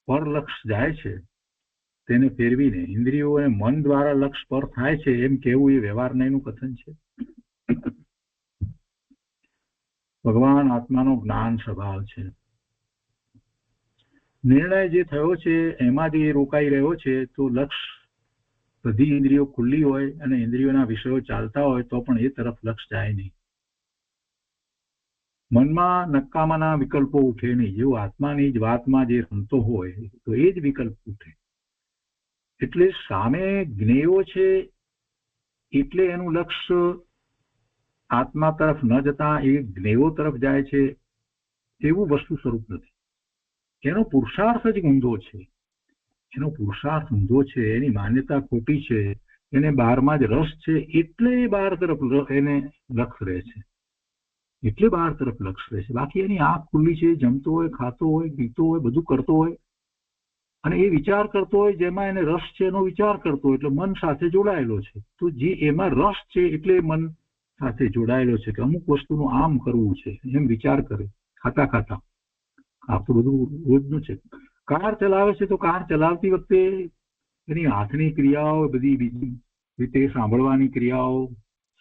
B: પર લક્ષ્ય જાય છે તેને ફેરવીને ઇન્દ્રિયો અને મન દ્વારા લક્ષ્ય પર થાય છે એમ કેવું એ વ્યવહારનયનું કથન છે. ભગવાન આત્માનો જ્ઞાન સ્વભાવ છે. નિર્ણય જે થયો છે એમાં જે રોકાઈ રહ્યો છે તો લક્ષ્ય, બધી ઇન્દ્રિયો ખુલ્લી હોય અને ઇન્દ્રિયોના વિષયો ચાલતા હોય તો પણ એ તરફ લક્ષ્ય જાય નહીં. મનમાં નકામાના વિકલ્પો ઉઠે નહીં. જેવું આત્માની જ વાતમાં જે રમતો હોય તો એ જ વિકલ્પ ઉઠે. એટલે સામે જ્ઞેયો છે એટલે એનું લક્ષ્ય આત્મા તરફ ન જતા એ જ્ઞેયો તરફ જાય છે એવું વસ્તુ સ્વરૂપ નથી. એનો પુરુષાર્થ જ ઊંધો છે. એની માન્યતા ખોટી છે. એને બહારમાં જ રસ છે એટલે એ બહાર તરફ એને લક્ષ્ય રહે છે. એટલે બહાર તરફ લક્ષ રહે છે. બાકી એની આંખ ખુલ્લી છે, જમતો હોય, ખાતો હોય, પીતો હોય, બધું કરતો હોય અને એ વિચાર કરતો હોય જેમાં એને રસ છે એનો વિચાર કરતો હોય એટલે મન સાથે જોડાયેલો છે. તો જે એમાં રસ છે એટલે મન સાથે જોડાયેલો છે કે અમુક વસ્તુનું આમ કરવું છે એમ વિચાર કરે ખાતા ખાતા. આ તો બધું રોજનું છે. કાર ચલાવે છે તો કાર ચલાવતી વખતે એની હાથની ક્રિયાઓ, બધી બીજી રીતે સાંભળવાની ક્રિયાઓ,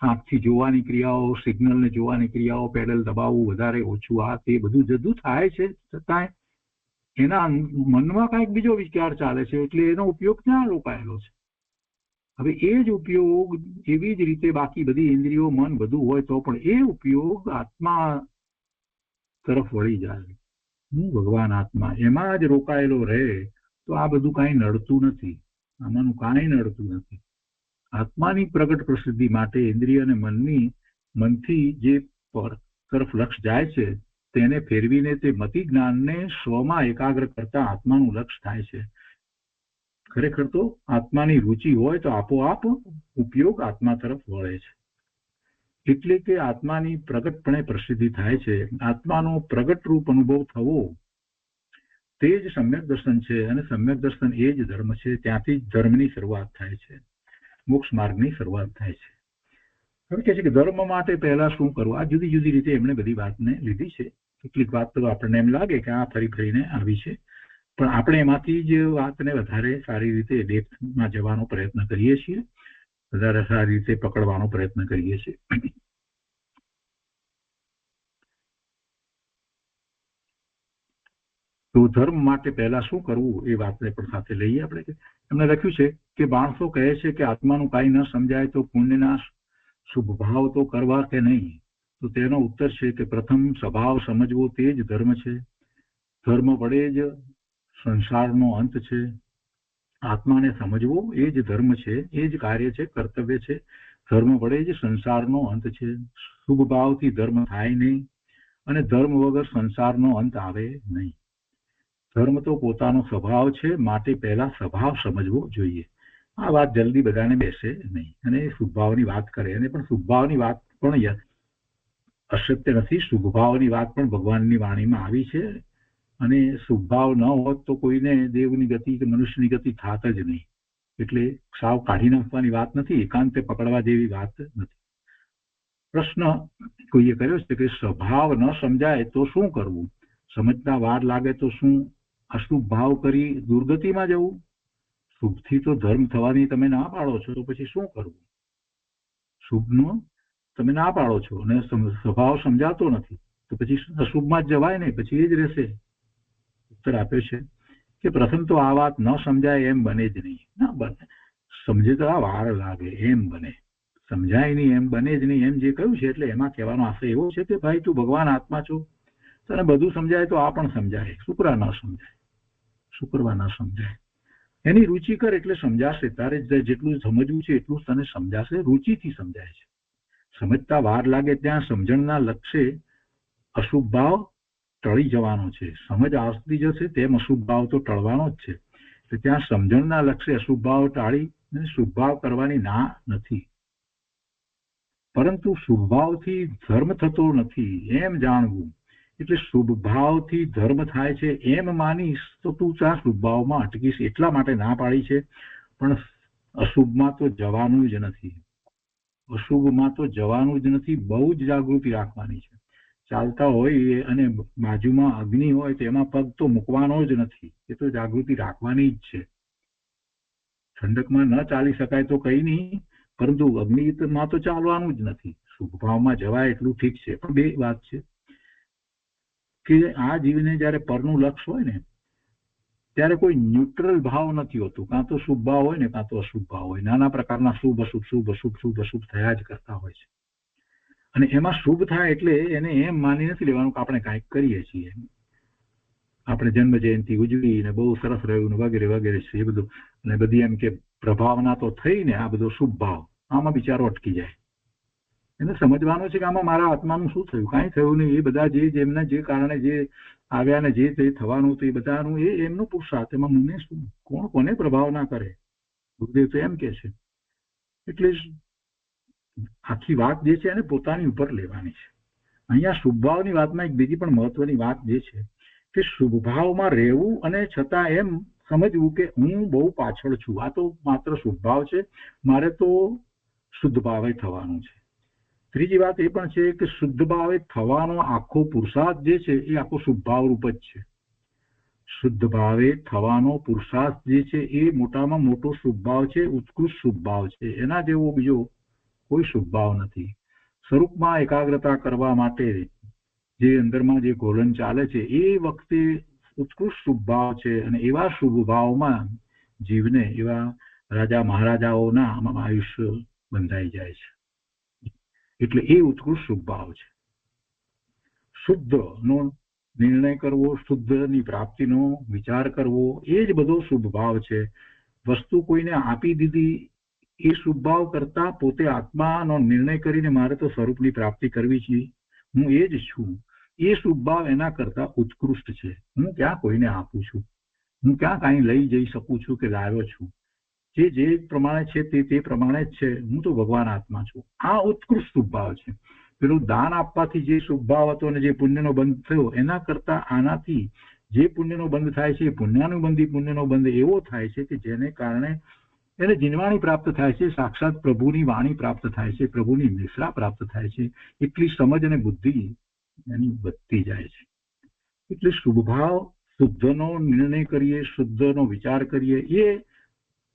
B: આંખથી જોવાની ક્રિયાઓ, સિગ્નલને જોવાની ક્રિયાઓ, પેડલ દબાવવું વધારે ઓછું, આ તે બધું જુદું થાય છે, છતાંય એના મનમાં કાંઈક બીજો વિચાર ચાલે છે એટલે એનો ઉપયોગ ત્યાં રોકાયેલો છે. હવે એ જ ઉપયોગ એવી જ રીતે બાકી બધી ઇન્દ્રિયો, મન બધું હોય તો પણ એ ઉપયોગ આત્મા તરફ વળી જાય. હું ભગવાન આત્મા એમાં જ રોકાયેલો રહે તો આ બધું કાંઈ નડતું નથી, આમાંનું કાંઈ નડતું નથી. આત્માની પ્રગટ પ્રસિદ્ધિ માટે ઇન્દ્રિય અને મનથી જે તરફ લક્ષ જાય છે તેને ફેરવીને તે મતિ જ્ઞાનને સ્વમાં એકાગ્ર કરતા આત્માનું લક્ષ થાય છે. ખરેખર તો આત્માની રુચિ હોય તો આપોઆપ ઉપયોગ આત્મા તરફ વળે છે. એટલે કે આત્માની પ્રગટપણે પ્રસિદ્ધિ થાય છે. આત્માનો પ્રગટ રૂપ અનુભવ થવો તે જ સમ્યક દર્શન છે અને સમ્યક દર્શન એ જ ધર્મ છે. ત્યાંથી જ ધર્મની શરૂઆત થાય છે, મોક્ષ માર્ગની શરૂઆત થાય છે. હવે કહે છે કે ધર્મ માટે પહેલા શું કરવું? આ જુદી જુદી રીતે એમણે બધી વાતને લીધી છે. કેટલીક વાત તો આપણને એમ લાગે કે આ ફરી ફરીને આવી છે, પણ આપણે એમાંથી જ વાતને વધારે સારી રીતે ડેપ્થમાં જવાનો પ્રયત્ન કરીએ છીએ, વધારે સારી રીતે પકડવાનો પ્રયત્ન કરીએ છીએ. તો ધર્મ માટે પહેલા શું કરવું એ વાતને પણ સાથે લઈએ આપણે. એમને લખ્યું છે કે માણસો કહે છે કે આત્માનું કાંઈ ન સમજાય તો પુણ્યના શુભ ભાવ તો કરવા કે નહીં? તો તેનો ઉત્તર છે કે પ્રથમ સ્વભાવ સમજવો તે જ ધર્મ છે. ધર્મ વડે જ સંસારનો અંત છે. આત્માને સમજવો એ જ ધર્મ છે, એ જ કાર્ય છે, કર્તવ્ય છે. ધર્મ વડે જ સંસારનો અંત છે. શુભ ભાવથી ધર્મ થાય નહીં અને ધર્મ વગર સંસારનો અંત આવે નહીં. ધર્મ તો પોતાનો સ્વભાવ છે, માટે પહેલા સ્વભાવ સમજવો જોઈએ. આ વાત જલ્દી બધાને બેસે નહીં અને શુભભાવની વાત કરે, અને પણ શુભભાવની વાત પણ અસત્ય નથી. શુભભાવની વાત પણ ભગવાનની વાણીમાં આવી છે અને શુભભાવ ન હોત તો કોઈને દેવની ગતિ કે મનુષ્યની ગતિ થાત જ નહીં. એટલે સાવ કાઢી નાખવાની વાત નથી, એકાંતે પકડવા જેવી વાત નથી. પ્રશ્ન કોઈએ કર્યો છે કે સ્વભાવ ન સમજાય તો શું કરવું? સમજતા વાર લાગે તો શું અશુભ ભાવ કરી દુર્ગતિમાં જવું? શુભથી તો ધર્મ થવાની તમે ના પાડો છો તો પછી શું કરવું? શુભનો તમે ના પાડો છો અને સ્વભાવ સમજાતો નથી તો પછી અશુભમાં જ જવાય નહીં, પછી એ જ રહેશે. ઉત્તર આપ્યો છે કે પ્રથમ તો આ વાત ન સમજાય એમ બને જ નહીં. ના બને, સમજે તો આ વાર લાગે એમ બને, સમજાય નહીં એમ બને જ નહીં, એમ જે કહ્યું છે એટલે એમાં કહેવાનો આશય એવો છે કે ભાઈ તું ભગવાન આત્મા છો, તને બધું સમજાય તો આ પણ સમજાય. શુક્રા ન સમજાય, શુક્રવા ન સમજાય. એની રુચિ કર એટલે સમજાશે. તારે જેટલું સમજવું છે એટલું તને સમજાશે. રુચિથી સમજાય છે. સમજતા વાર લાગે ત્યાં સમજણના લક્ષ્ય અશુભ ભાવ ટળી જવાનો છે. સમજ આવતી જશે તેમ અશુભ ભાવ તો ટળવાનો જ છે. એટલે ત્યાં સમજણના લક્ષ્ય અશુભ ભાવ ટાળી શુભ ભાવ કરવાની ના નથી. પરંતુ શુભ ભાવથી ધર્મ થતો નથી એમ જાણવું. એટલે શુભ ભાવથી ધર્મ થાય છે એમ માનીશ તો તું ત્યાં શુભ ભાવમાં અટકીશ. એટલા માટે ના પાડી છે. પણ અશુભમાં તો જવાનું જ નથી, અશુભમાં તો જવાનું જ નથી. બહુ જ જાગૃતિ રાખવાની છે. ચાલતા હોય અને બાજુમાં અગ્નિ હોય તો એમાં પગ તો મૂકવાનો જ નથી, એ તો જાગૃતિ રાખવાની જ છે. ઠંડકમાં ન ચાલી શકાય તો કઈ નહીં, પરંતુ અગ્નિમાં તો ચાલવાનું જ નથી. શુભ ભાવમાં જવાય એટલું ઠીક છે, પણ બે વાત છે કે આ જીવને જયારે પરનું લક્ષ હોય ને ત્યારે કોઈ ન્યુટ્રલ ભાવ નથી હોતું. કાં તો શુભ ભાવ હોય ને કાં તો અશુભ ભાવ હોય. નાના પ્રકારના શુભ અશુભ શુભ અશુભ શુભ અશુભ થયા જ કરતા હોય છે. અને એમાં શુભ થાય એટલે એને એમ માની નથી લેવાનું કે આપણે કાંઈક કરીએ છીએ. આપણે જન્મ જયંતિ ઉજવી ને બહુ સરસ રહ્યું ને વગેરે વગેરે છે એ બધું, અને બધી એમ કે પ્રભાવના તો થઈ ને આ બધો શુભ ભાવ, આમાં બિચારો અટકી જાય. એને સમજવાનું છે કે આમાં મારા આત્માનું શું થયું? કાંઈ થયું નહીં. એ બધા જેમના જે કારણે જે આવ્યા ને જે થવાનું હતું એ બધાનું એ એમનું પુરુષાર્થ, એમાં મને શું? કોણ કોને પ્રભાવ ના કરે? ગુરુદેવ તો એમ કે છે. એટલે આખી વાત જે છે એને પોતાની ઉપર લેવાની છે અહીંયા શુભભાવની વાતમાં એક બીજી પણ મહત્વની વાત જે છે કે શુભભાવમાં રહેવું અને છતાં એમ સમજવું કે હું બહુ પાછળ છું, આ તો માત્ર શુભભાવ છે, મારે તો શુદ્ધ ભાવે થવાનું છે. ત્રીજી વાત એ પણ છે કે શુદ્ધ ભાવે થવાનો આખો પુરુષાર્થ જે છે એ આખો શુભભાવ રૂપ જ છે. શુદ્ધ ભાવે થવાનો પુરુષાર્થ જે છે એ મોટામાં મોટો શુભભાવ છે, ઉત્કૃષ્ટ શુભભાવ છે. એના જેવો બીજો કોઈ શુભભાવ નથી. સ્વરૂપમાં એકાગ્રતા કરવા માટે જે અંદરમાં જે ઘોલન ચાલે છે એ વખતે ઉત્કૃષ્ટ શુભભાવ છે, અને એવા શુભભાવમાં જીવને એવા રાજા મહારાજાઓના આયુષ્ય બંધાઈ જાય છે. એટલે એ ઉત્કૃષ્ટ શુભભાવ છે. શુદ્ધનો નિર્ણય કરવો, શુદ્ધની પ્રાપ્તિનો વિચાર કરવો, એ જ બધો શુભભાવ છે. વસ્તુ કોઈને આપી દીધી એ શુભભાવ કરતા પોતે આત્માનો નિર્ણય કરીને મારે તો સ્વરૂપની પ્રાપ્તિ કરવી છે, હું એ જ છું, એ શુભભાવ એના કરતા ઉત્કૃષ્ટ છે. હું ક્યાં કોઈને આપું છું, હું ક્યાં કાંઈ લઈ જઈ શકું છું કે લાવ્યો છું, જે પ્રમાણે છે તે પ્રમાણે જ છે, હું તો ભગવાન આત્મા છું. આ ઉત્કૃષ્ટ શુભભાવ છે. પેલું દાન આપવાથી જે શુભભાવ હતો અને જે પુણ્યનો બંધ થયો એના કરતા આનાથી જે પુણ્યનો બંધ થાય છે, પુણ્યનો બંધ એવો થાય છે કે જેને કારણે એને જીનવાણી પ્રાપ્ત થાય છે, સાક્ષાત પ્રભુની વાણી પ્રાપ્ત થાય છે, પ્રભુની નિશ્રા પ્રાપ્ત થાય છે. એટલી સમજ અને બુદ્ધિ એની વધતી જાય છે. એટલે શુભભાવ, શુદ્ધનો નિર્ણય કરીએ, શુદ્ધનો વિચાર કરીએ, એ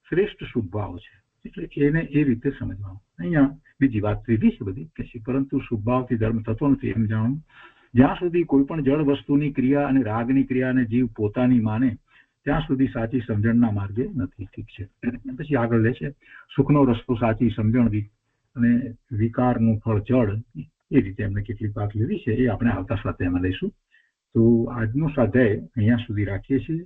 B: શ્રેષ્ઠ શુભભાવ છે. એટલે એને એ રીતે સમજવાનું. અહીંયા બીજી વાત ત્રીજી છે બધી કે છે, પરંતુ શુભભાવથી ધર્મ થતો નથી એમ જાણવું. જ્યાં સુધી કોઈ પણ જળ વસ્તુની ક્રિયા અને રાગની ક્રિયાને જીવ પોતાની માને ત્યાં સુધી સાચી સમજણના માર્ગે નથી. ઠીક છે. પછી આગળ લે છે સુખનો રસ્તો સાચી સમજણ અને વિકારનું ફળ જળ. એ રીતે એમને કેટલીક વાત લીધી છે, એ આપણે આવતા સ્વાધ્યાયમાં લઈશું. તો આજનો સ્વાધ્યાય અહીંયા સુધી રાખીએ છીએ.